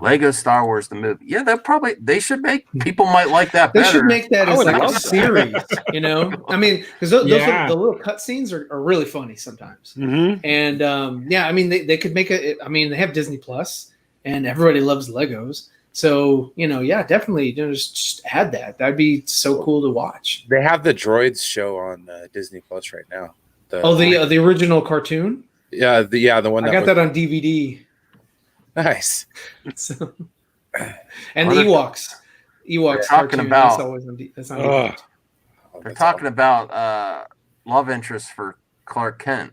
Lego Star Wars the movie. Yeah, they should make. People might like that better. They should make that as like a series. I mean, because those the little cutscenes are really funny sometimes. Mm-hmm. And I mean, they could make they have Disney Plus, and everybody loves Legos. So definitely just add that. That'd be so cool to watch. They have the Droids show on Disney Plus right now. The original cartoon. Yeah, the one I got that on DVD. Nice. So, and the Ewoks. They're talking cartoon, about. That's on They're talking about love interest for Clark Kent.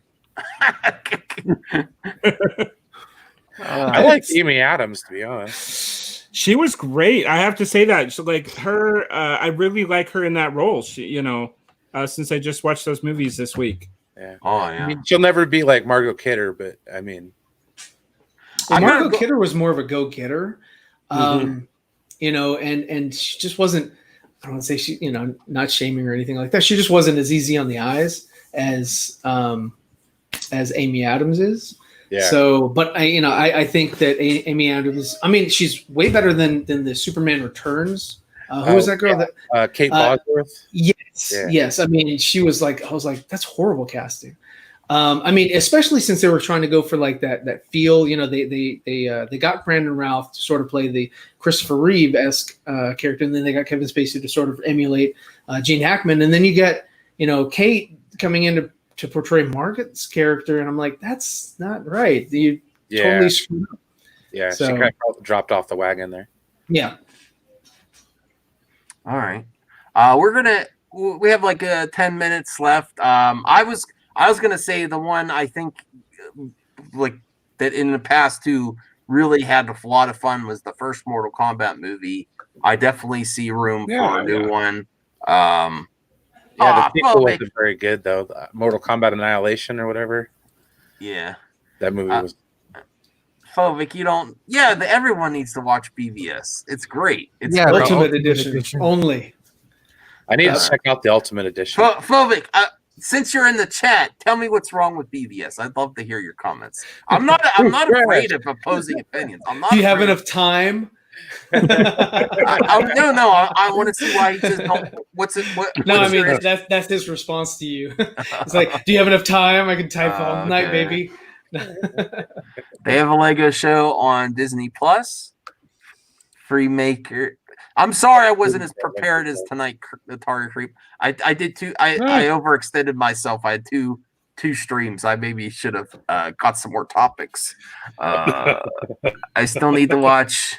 I like Amy Adams, to be honest. She was great. I have to say that. So, like her, I really like her in that role. She, since I just watched those movies this week. Yeah. Oh yeah. I mean, she'll never be like Margot Kidder, but I mean. Margot Kidder was more of a go-getter, and she just wasn't. I don't want to say she, not shaming or anything like that. She just wasn't as easy on the eyes as Amy Adams is. Yeah. So, but I think that Amy Adams. I mean, she's way better than the Superman Returns. Who was that girl? That Kate Bosworth. Yes. I mean, she was like, I was like, that's horrible casting. I mean, especially since they were trying to go for like that feel, they got Brandon Routh to sort of play the Christopher Reeve-esque character, and then they got Kevin Spacey to sort of emulate Gene Hackman, and then you get Kate coming in to portray Margaret's character, and I'm like, that's not right. You totally screwed up. Yeah, so, she kind of dropped off the wagon there. Yeah. All right, we have like 10 minutes left. I was gonna say the one I think like that in the past too really had a lot of fun was the first Mortal Kombat movie. I definitely see room for a new one. The sequel wasn't very good though. Mortal Kombat Annihilation or whatever. Yeah, that movie was. Phobic, everyone needs to watch BVS. It's great. It's the Ultimate Edition only. I need to check out the Ultimate Edition. Phobic, since you're in the chat, tell me what's wrong with BVS. I'd love to hear your comments. I'm not afraid of opposing opinions. Do you have enough time? I want to see why he says no. What's it? What? No, what's I mean your- that's his response to you. It's like, do you have enough time? I can type all night, Okay. baby. They have a Lego show on Disney Plus. Freemaker. I'm sorry I wasn't as prepared as tonight, the Target Creep. I did two. I overextended myself. I had two streams. I maybe should have got some more topics. I still need to watch.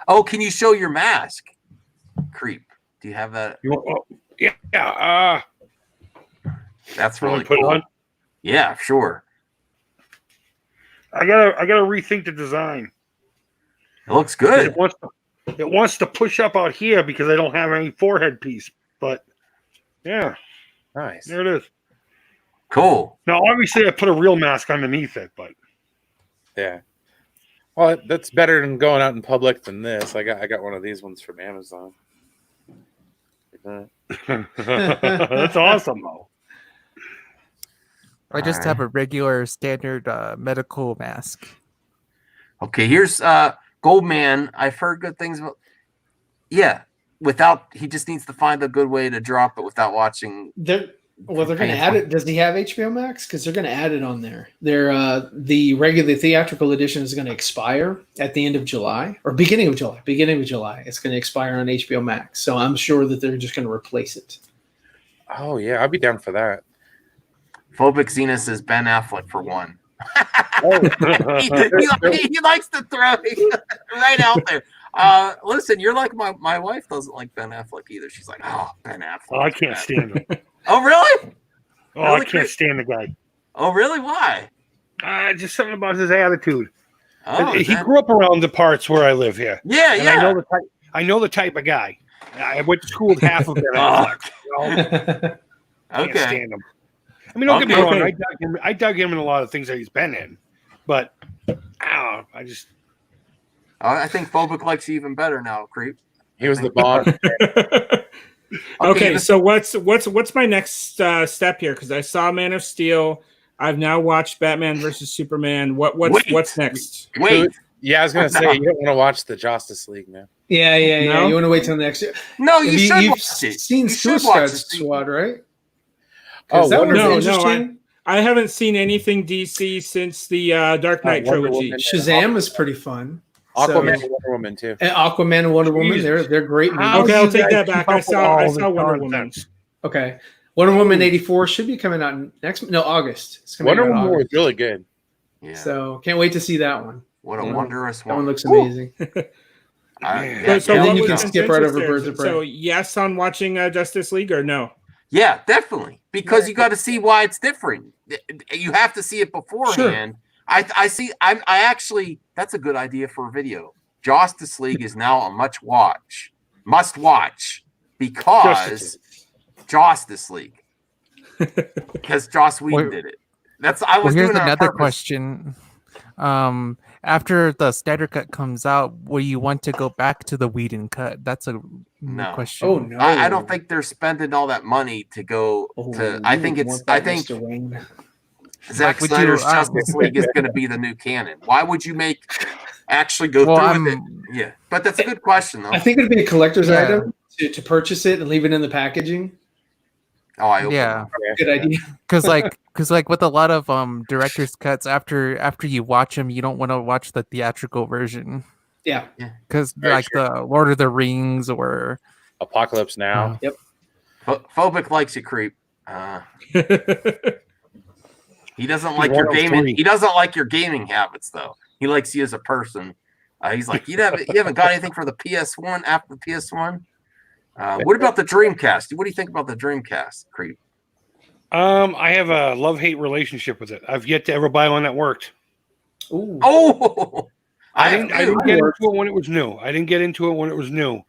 Oh, can you show your mask, Creep? Do you have that? Yeah. That's Really really put it cool. on? Yeah, sure. I gotta rethink the design. It looks good. It wants to push up out here because I don't have any forehead piece. But yeah, Nice. there it is. Cool. Now, obviously, I put a real mask underneath it, but Yeah. Well, that's better than going out in public than this. I got one of these ones from Amazon. that's awesome, though. I just have a regular standard medical mask. Okay, here's Goldman. I've heard good things about. Yeah, he just needs to find a good way to drop it without watching. They're going to add it. Does he have HBO Max? Because they're going to add it on there. The regular theatrical edition is going to expire at the end of July or beginning of July. It's going to expire on HBO Max. So I'm sure that they're just going to replace it. Oh yeah, I'd be down for that. Phobic Xena says Ben Affleck for one. Oh. he likes to throw right out there. Listen, you're like my wife doesn't like Ben Affleck either. She's like, oh, Ben Affleck. Oh, I can't stand him. Oh, really? Oh, Really, I can't stand the guy. Oh, really? Why? Just something about his attitude. Oh, he grew up around the parts where I live here. Yeah, and yeah. I know the type of guy. I went to school with half of Ben Affleck. Can't stand him. I mean, don't get me wrong. I dug him in a lot of things that he's been in, but I don't know. I think Phobic likes you even better now, Creep. He was the Bond. Okay, so what's my next step here? Because I saw Man of Steel. I've now watched Batman versus Superman. What's next? Wait. Yeah, I was gonna say you don't want to watch the Justice League now. Yeah. No? You want to wait till next year? No, you've watch it. Seen Suicide Squad, right? Oh, that was no, interesting. I haven't seen anything DC since the Dark Knight trilogy. Shazam was pretty fun. Aquaman and Wonder Woman too. And Aquaman and Wonder Woman, they're great movies. Okay, I'll take that back. I saw Wonder Woman. Okay, Wonder Woman 84 should be coming out August. It's coming Wonder out Woman was August. really good. Yeah. So can't wait to see that one. What a wondrous one. That one looks amazing. So And then you can skip right over Birds of Prey. So yes on watching Justice League or no? Yeah, definitely. Because you got to see why it's different. You have to see it beforehand. Sure. I see. I actually, that's a good idea for a video. Justice League is now a must watch because Justice League. Because Joss Whedon did it. Here's another question. After the Snyder Cut comes out, will you want to go back to the Whedon cut? That's a question. Oh no, I don't think they're spending all that money to go to. I think Zack Snyder's Justice League is going to be the new canon. Why would you actually go through with it? Yeah, but that's a good question though. I think it'd be a collector's item to purchase it and leave it in the packaging. Oh, I hope good idea. Because with a lot of director's cuts, after you watch them, you don't want to watch the theatrical version. Yeah. Because the Lord of the Rings or Apocalypse Now. Yep. Phobic likes you, Creep. He doesn't like your gaming. He doesn't like your gaming habits, though. He likes you as a person. He's like, you haven't got anything for the PS1 after the PS1. What about the Dreamcast? What do you think about the Dreamcast, Creep? I have a love-hate relationship with it. I've yet to ever buy one that worked. Ooh. Oh, I didn't get into it when it was new.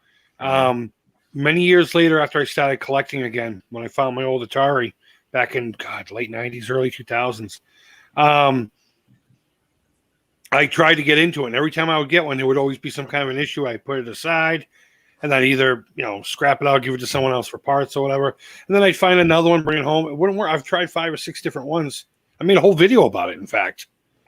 Many years later, after I started collecting again, when I found my old Atari back in late 90s, early 2000s, I tried to get into it. And every time I would get one, there would always be some kind of an issue. I put it aside. And I'd either, scrap it out, give it to someone else for parts or whatever. And then I'd find another one, bring it home. It wouldn't work. I've tried 5 or 6 different ones. I made a whole video about it, in fact.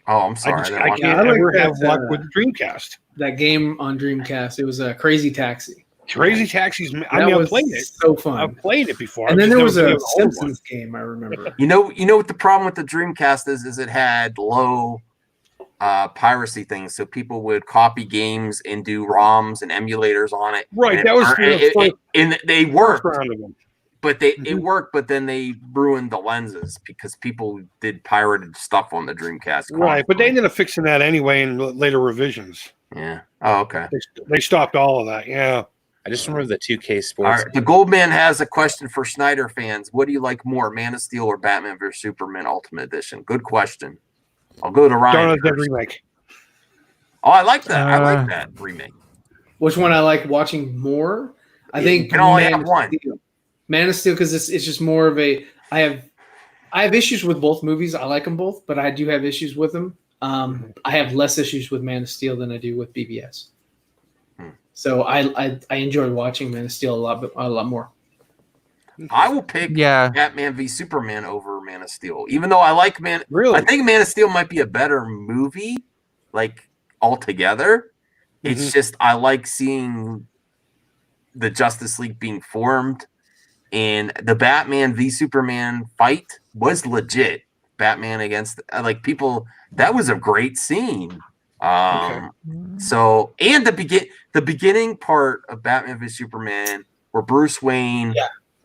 Oh, I'm sorry. I can't ever have luck with the Dreamcast. That game on Dreamcast, it was a Crazy Taxi. Crazy Taxis. I mean, I've played it. So fun. I've played it before. And then there was a Simpsons game, I remember. You know what the problem with the Dreamcast is it had low piracy things, so people would copy games and do ROMs and emulators on it. Right, and that was and they worked, but Mm-hmm. it worked, but then they ruined the lenses because people did pirated stuff on the Dreamcast. Right, but they ended up fixing that anyway in later revisions. Yeah. Oh, okay. They stopped all of that. Yeah. I just remember the 2K All Sports. right. The Goldman has a question for Snyder fans. What do you like more, Man of Steel or Batman vs Superman Ultimate Edition? Good question. I'll go to Ryan. Dawn of the Dead first. remake. Oh, I like that. I like that remake. Which one I like watching more? I think you can only have one. Man of Steel, because it's just more of a. I have issues with both movies. I like them both, but I do have issues with them. I have less issues with Man of Steel than I do with BBS. So I enjoy watching Man of Steel a lot more. I will pick Batman v Superman over Man of Steel, even though I like Really? I think Man of Steel might be a better movie, like altogether. It's just I like seeing the Justice League being formed, and the Batman v Superman fight was legit. Batman against people. That was a great scene. So and the beginning part of Batman v Superman where Bruce Wayne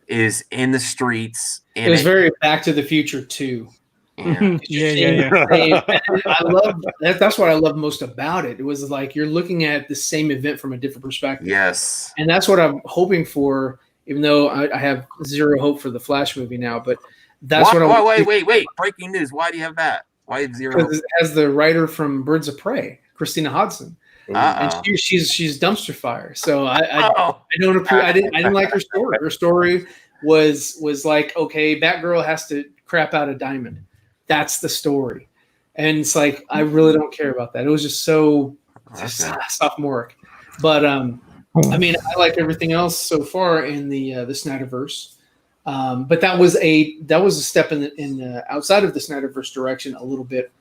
is in the streets. And it was very Back to the Future too. Yeah. I love that. That's what I love most about it. It was like you're looking at the same event from a different perspective. Yes, and that's what I'm hoping for. Even though I have zero hope for the Flash movie now, but that's what I'm. Wait! Breaking news! Why do you have that? Why zero? Because it has the writer from Birds of Prey, Christina Hodson. And she's dumpster fire. So I don't approve. I didn't like her story. Her story was like, okay, Batgirl has to crap out a diamond. That's the story. And it's like I really don't care about that. It was just so sophomoric. But I mean, I like everything else so far in the Snyderverse. But that was a step in outside of the Snyderverse direction a little bit.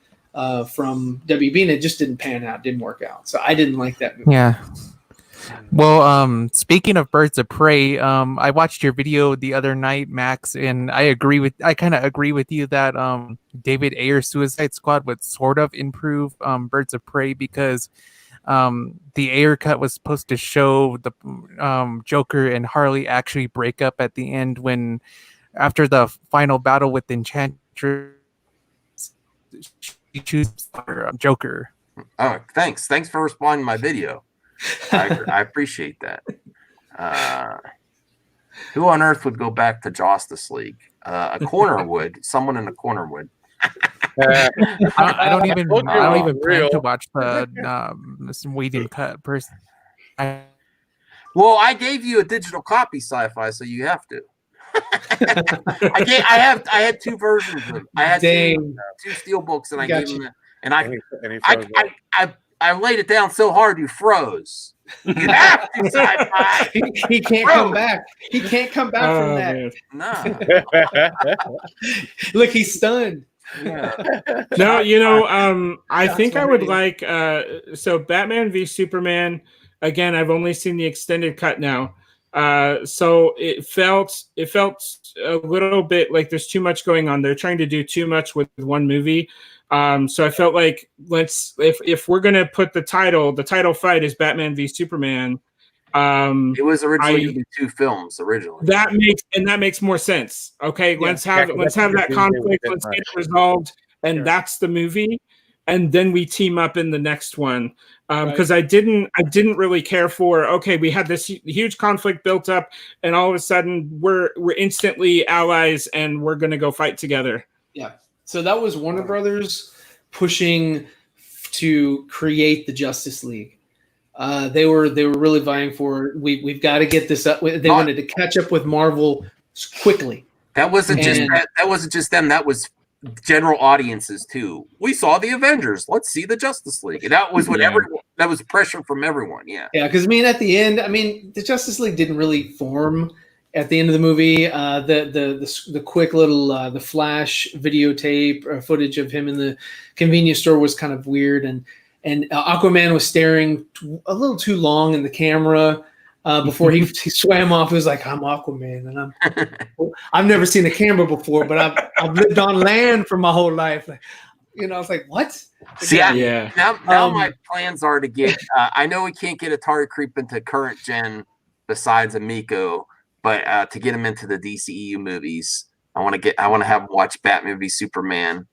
From WB, and it just didn't pan out, didn't work out. So I didn't like that movie. Yeah. Well, speaking of Birds of Prey, I watched your video the other night, Max, and I kind of agree with you that David Ayer's Suicide Squad would sort of improve Birds of Prey because the Ayer cut was supposed to show the Joker and Harley actually break up at the end when after the final battle with Enchantress. She chooses Joker. Oh, thanks for responding to my video. I appreciate that. Who on earth would go back to Justice League? A corner would. Someone in a corner would. I don't even plan to watch the Whedon cut person. Well, I gave you a digital copy, Sci-Fi, so you have to. I had two versions of them. I had two steel books, and I gave them. And I laid it down so hard you froze. You have to, Sci-Fi. He can't come back. He can't come back from that. No. Look, he's stunned. Yeah. No, I think I would like so Batman v Superman. Again, I've only seen the extended cut now. So it felt a little bit like there's too much going on. They're trying to do too much with one movie. So I felt like if we're gonna put the title fight is Batman v Superman. It was originally gonna be two films originally. That makes more sense. Okay, let's have that conflict. Let's get it resolved, and that's the movie. And then we team up in the next one. Because I didn't really care for, okay, we had this huge conflict built up, and all of a sudden we're instantly allies and we're gonna go fight together. Yeah. So that was Warner Brothers pushing to create the Justice League. They were really vying for we've got to get this up. They wanted to catch up with Marvel quickly. That wasn't just them. That was general audiences too. We saw the Avengers. Let's see the Justice League. And that was what that was pressure from everyone. Yeah. Yeah, because at the end, the Justice League didn't really form at the end of the movie, the quick little the flash videotape footage of him in the convenience store was kind of weird, and Aquaman was staring a little too long in the camera before he swam off. He was like, "I'm Aquaman," and I've never seen a camera before, but I've lived on land for my whole life. Like, I was like, "What?" See, Yeah. Now my plans are to get. I know we can't get Atari Creep into current gen besides Amico, but to get him into the DCEU movies, I want to have him watch Batman v Superman.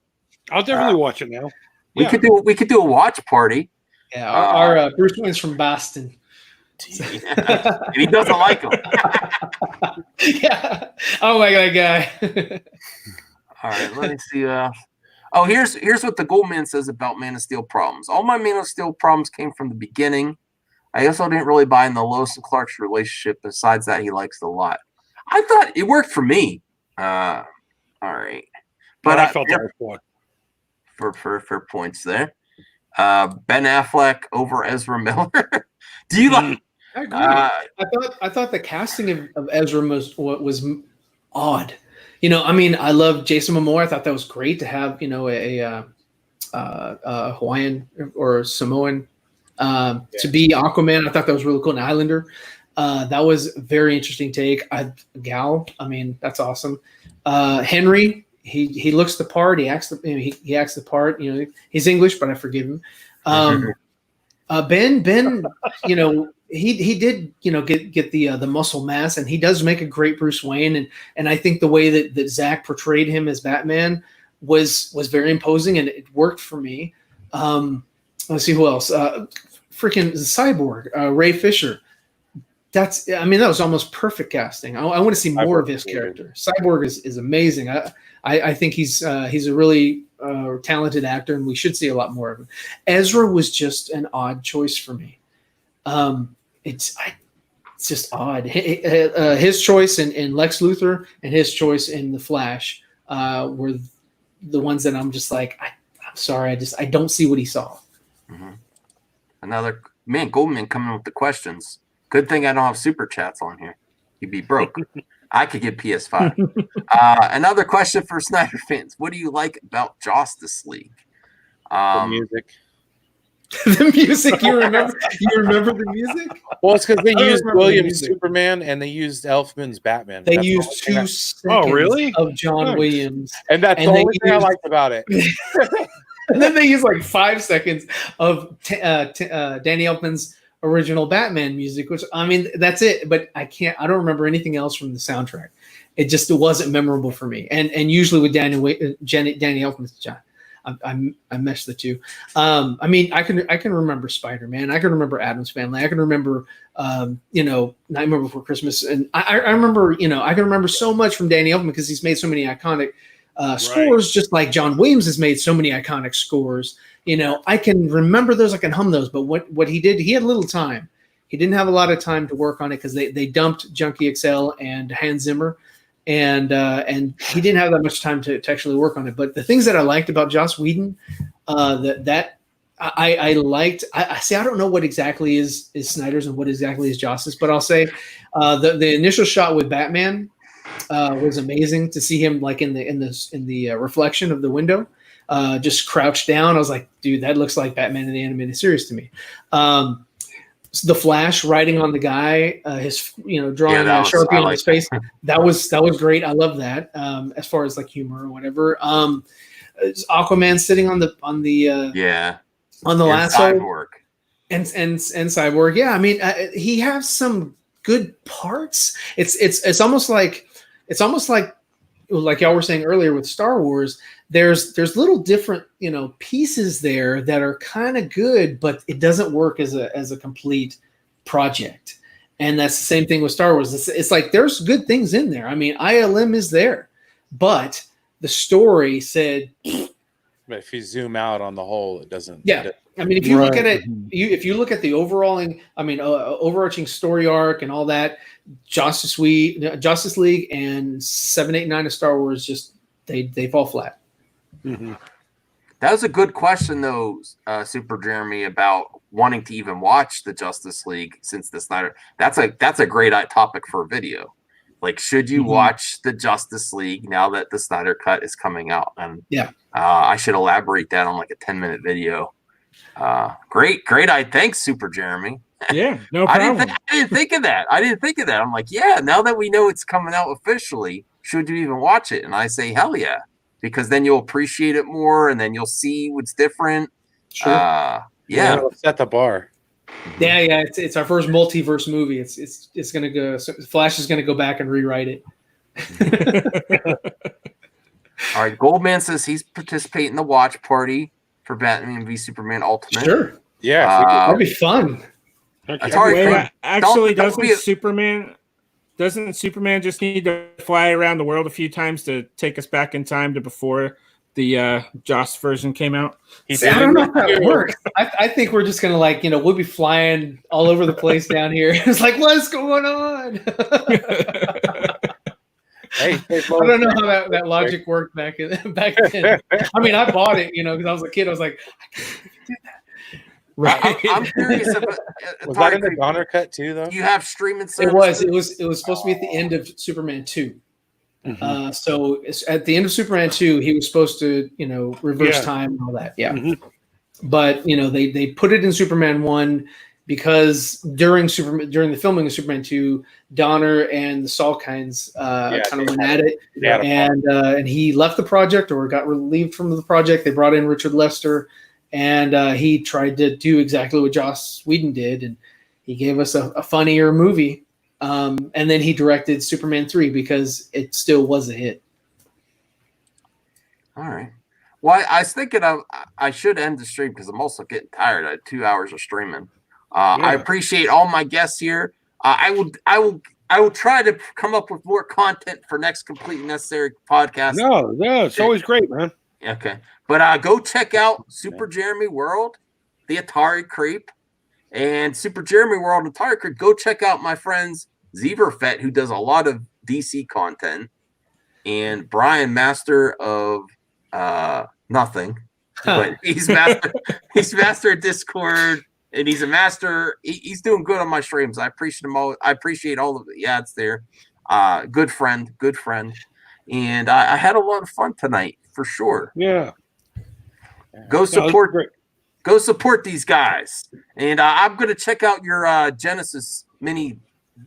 I'll definitely watch it now. We could do a watch party. Yeah, our Bruce Wayne's from Boston. And he doesn't like him. Yeah. Oh my god, guy. All right, let me see. Here's what the Goldman says about Man of Steel problems. All my Man of Steel problems came from the beginning. I also didn't really buy in the Lois and Clark's relationship. Besides that, he likes it a lot. I thought it worked for me. All right, but I felt that was fun. For points there. Ben Affleck over Ezra Miller. Do you like? I agree. I thought the casting of Ezra was odd. I love Jason Momoa. I thought that was great to have a Hawaiian or Samoan to be Aquaman. I thought that was really cool. An Islander. That was a very interesting take. Gal. That's awesome. Henry. He looks the part. He acts he acts the part. He's English, but I forgive him. Ben. He did get the muscle mass, and he does make a great Bruce Wayne. And I think the way that Zach portrayed him as Batman was very imposing, and it worked for me. Let's see who else. Freaking Cyborg, Ray Fisher. That was almost perfect casting. I want to see more of his character. Cyborg is amazing. I think he's a really talented actor, and we should see a lot more of him. Ezra was just an odd choice for me. It's just odd. His choice in Lex Luthor and his choice in The Flash were the ones that I'm just like, I'm sorry, I don't see what he saw. Mm-hmm. Another man, Goldman coming with the questions. Good thing I don't have super chats on here. You'd be broke. I could get PS5. Another question for Snyder fans. What do you like about Justice League? The music. The music, you remember the music? Well, it's because they used Williams' Superman and they used Elfman's Batman. They used 2 seconds of John Williams. And that's the only thing I liked about it. And then they used like 5 seconds of Danny Elfman's original Batman music, which that's it. But I don't remember anything else from the soundtrack. It wasn't memorable for me. And usually with Danny Elfman's John. I meshed the two. I can remember Spider-Man. I can remember Addams Family. I can remember, Nightmare Before Christmas. And I remember, I can remember so much from Danny Elfman because he's made so many iconic scores, just like John Williams has made so many iconic scores. I can remember those. I can hum those. But what he did, he had little time. He didn't have a lot of time to work on it because they dumped Junkie XL and Hans Zimmer. And he didn't have that much time to actually work on it. But the things that I liked about Joss Whedon, I liked. I don't know what exactly is Snyder's and what exactly is Joss's, but I'll say the initial shot with Batman was amazing to see him like in the reflection of the window, just crouched down. I was like, dude, that looks like Batman in the animated series to me. The Flash writing on the guy, his drawing a Sharpie on his face. That was great. I love that. As far as like humor or whatever. Aquaman sitting on the lasso. Cyborg. And Cyborg. Yeah, he has some good parts. It's almost like y'all were saying earlier with Star Wars. There's little different pieces there that are kind of good, but it doesn't work as a complete project. And that's the same thing with Star Wars. It's like there's good things in there. ILM is there, but the story said. But if you zoom out on the whole, it doesn't. Yeah, if you look at it, if you look at the overall, overarching story arc and all that, Justice League, and 7, 8, 9 of Star Wars just they fall flat. Mm-hmm. That was a good question, though, Super Jeremy, about wanting to even watch the Justice League since the Snyder. That's a great topic for a video. Like, should you watch the Justice League now that the Snyder Cut is coming out? And I should elaborate that on like a 10-minute video. Great. Thanks, Super Jeremy. Yeah, no problem. I didn't think of that. I'm like, yeah, now that we know it's coming out officially, should you even watch it? And I say, hell yeah, because then you'll appreciate it more, and then you'll see what's different. Sure. Yeah. Set the bar. Yeah. It's our first multiverse movie. It's gonna go. So Flash is gonna go back and rewrite it. All right. Goldman says he's participating in the watch party for Batman v Superman Ultimate. Sure. Yeah. That'd be fun. Actually, doesn't Superman just need to fly around the world a few times to take us back in time to before the Joss version came out? I don't know how that works. I think we're just gonna we'll be flying all over the place down here. It's like, what's going on? Hey, I don't know how that logic worked back then. I mean, I bought it, because I was a kid. I was like, I can't believe you did that. Right. I'm curious about was that in the Donner cut too, though? You have streaming service. It was supposed to be at the end of Superman 2. So at the end of Superman 2, he was supposed to, reverse time and all that. Yeah. But they put it in Superman 1 because during the filming of Superman 2, Donner and the Salkinds kind of went at it, and he left the project or got relieved from the project. They brought in Richard Lester. And he tried to do exactly what Joss Whedon did, and he gave us a funnier movie. And then he directed Superman 3 because it still was a hit. All right. Well, I was thinking I should end the stream because I'm also getting tired. I had 2 hours of streaming. I appreciate all my guests here. I will try to come up with more content for next Completely Necessary podcast. No, it's always great, man. Okay. But go check out Super Jeremy World, the Atari Creep, and Super Jeremy World, Atari Creep. Go check out my friends Zeverfett, who does a lot of DC content, and Brian, master of nothing, but he's master of Discord, and he's a master. He's doing good on my streams. I appreciate him all. I appreciate all of the ads there. Good friend, and I had a lot of fun tonight for sure. Yeah. Go support these guys, and I'm gonna check out your Genesis mini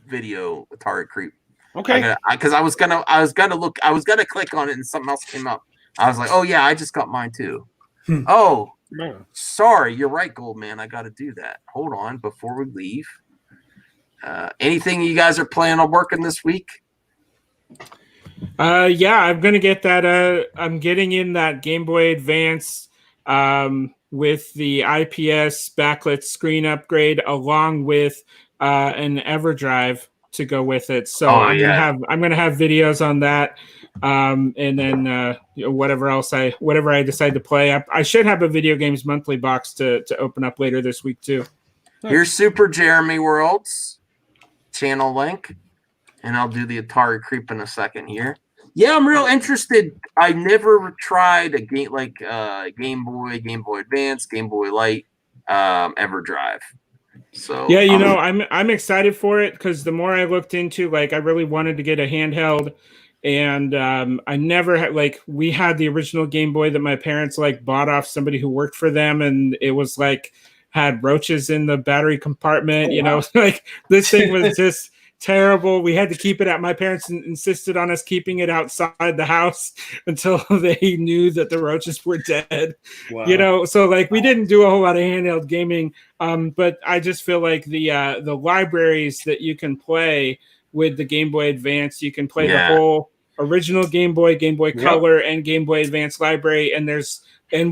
video, Atari Creep. Okay. Because I was gonna click on it, and something else came up. I was like, oh yeah, I just got mine too. Oh, sorry, you're right, Goldman. I got to do that. Hold on, before we leave. Anything you guys are planning on working this week? Yeah, I'm gonna get that. I'm getting in that Game Boy Advance with the IPS backlit screen upgrade, along with an EverDrive to go with it. So I'm gonna have videos on that, and then whatever I decide to play. I should have a Video Games Monthly box to open up later this week too. Here's Super Jeremy World's channel link, and I'll do the Atari Creep in a second here. Yeah, I'm real interested. I never tried a game like Game Boy Advance, Game Boy Light, EverDrive. So yeah, I'm excited for it because the more I looked into, I really wanted to get a handheld, and I never had we had the original Game Boy that my parents bought off somebody who worked for them, and it was had roaches in the battery compartment. This thing was just terrible. We had to keep it out. My parents insisted on us keeping it outside the house until they knew that the roaches were dead. Wow. So we didn't do a whole lot of handheld gaming. But I just feel like the libraries that you can play with the Game Boy Advance, you can play the whole original Game Boy Color, and Game Boy Advance library, and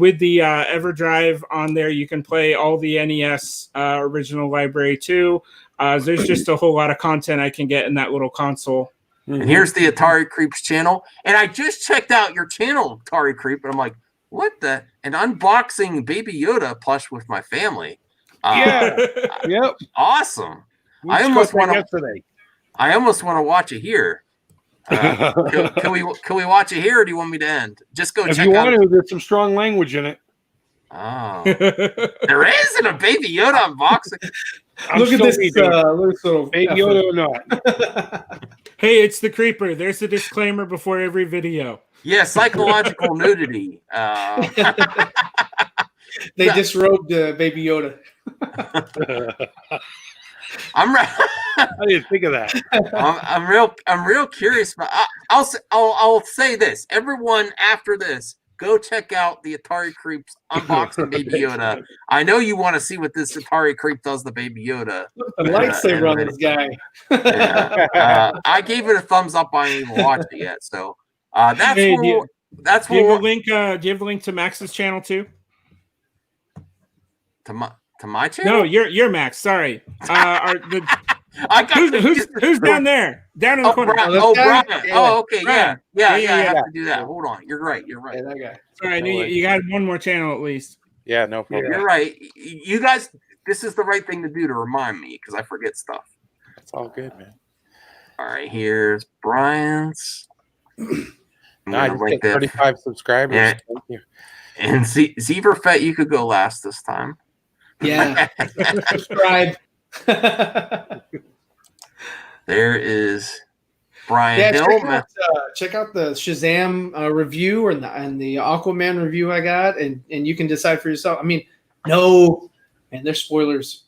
with the EverDrive on there, you can play all the NES original library too. There's just a whole lot of content I can get in that little console. And here's the Atari Creeps channel. And I just checked out your channel, Atari Creep, and I'm like, what the? An unboxing Baby Yoda plush with my family. Yep. Awesome. I almost want to watch it here. Can we watch it here, or do you want me to end? Just go check out. If you want to, there's some strong language in it. Oh, there isn't a Baby Yoda unboxing. Look at this little Baby Yoda or not. Hey, it's the creeper. There's a disclaimer before every video. Yeah, psychological nudity. They disrobed Baby Yoda. I didn't think of that. I'm real curious. But I'll say this: everyone after this, go check out the Atari Creeps unboxing Baby Yoda. I know you want to see what this Atari Creep does to Baby Yoda. The lightsaber on this guy. Yeah. I gave it a thumbs up. I ain't even watched it yet. So that's Hey, where do you that's have a where link? Do you have a link to Max's channel too? to my channel. No, you're Max. Sorry. I got who's down there? Down in the corner. Brian. Yeah. Oh, okay. Brian. Yeah. I Yeah. have to do that. Hold on. You're right. Yeah, that guy. Sorry, I knew you got one more channel at least. Yeah, no problem. You're right. You guys, this is the right thing to do to remind me because I forget stuff. It's all good, man. All right, here's Brian's. I'm Nice. gonna link that. 35 subscribers. Yeah. Thank you. And Zeverfet, you could go last this time. Yeah. Subscribe. There is Brian Yeah, Hill. check out the Shazam review and the Aquaman review I got, and you can decide for yourself. I mean, no, and there's spoilers.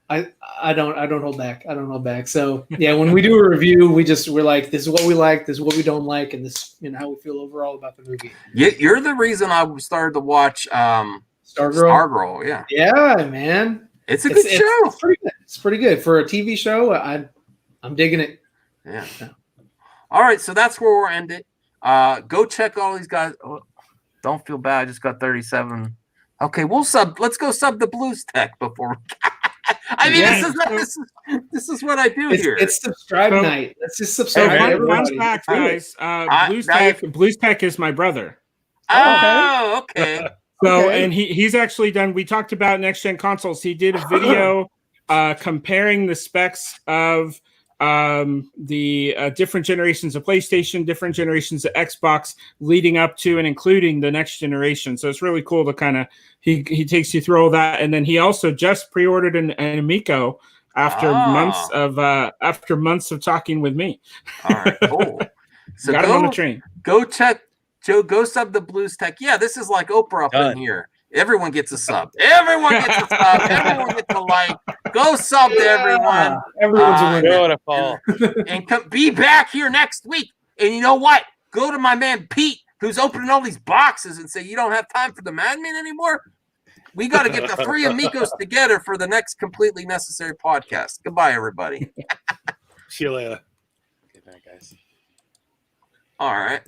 I don't hold back. I don't hold back. So yeah, when we do a review, we're like, this is what we like, this is what we don't like, and this how we feel overall about the movie. You're the reason I started to watch Stargirl. Yeah. Yeah, man. It's a good show. It's pretty good for a TV show. I'm digging it. Yeah. All right, so that's where we'll end it. Go check all these guys. Oh, don't feel bad. I just got 37. Okay, let's go sub the Blues Tech before. I mean, this is what I do here. It's subscribe night. Let's just subscribe. Fun fact, guys. Blues Tech is my brother. Oh, okay. So, and he's actually done. We talked about next gen consoles. He did a video comparing the specs of the different generations of PlayStation, different generations of Xbox, leading up to and including the next generation. So it's really cool to kind of he takes you through all that, and then he also just pre-ordered an Amico after months of talking with me. All right, cool. So got him on the train. Go check Joe. Go sub the Blues Tech. Yeah, this is like Oprah up in here. Everyone gets a sub. Everyone gets a sub. Everyone gets a like. Go sub to everyone. Everyone's beautiful. And be back here next week. And you know what? Go to my man Pete, who's opening all these boxes, and say, you don't have time for the Madman anymore? We got to get the three amigos together for the next Completely Necessary podcast. Goodbye, everybody. See you later. Good night, guys. All right.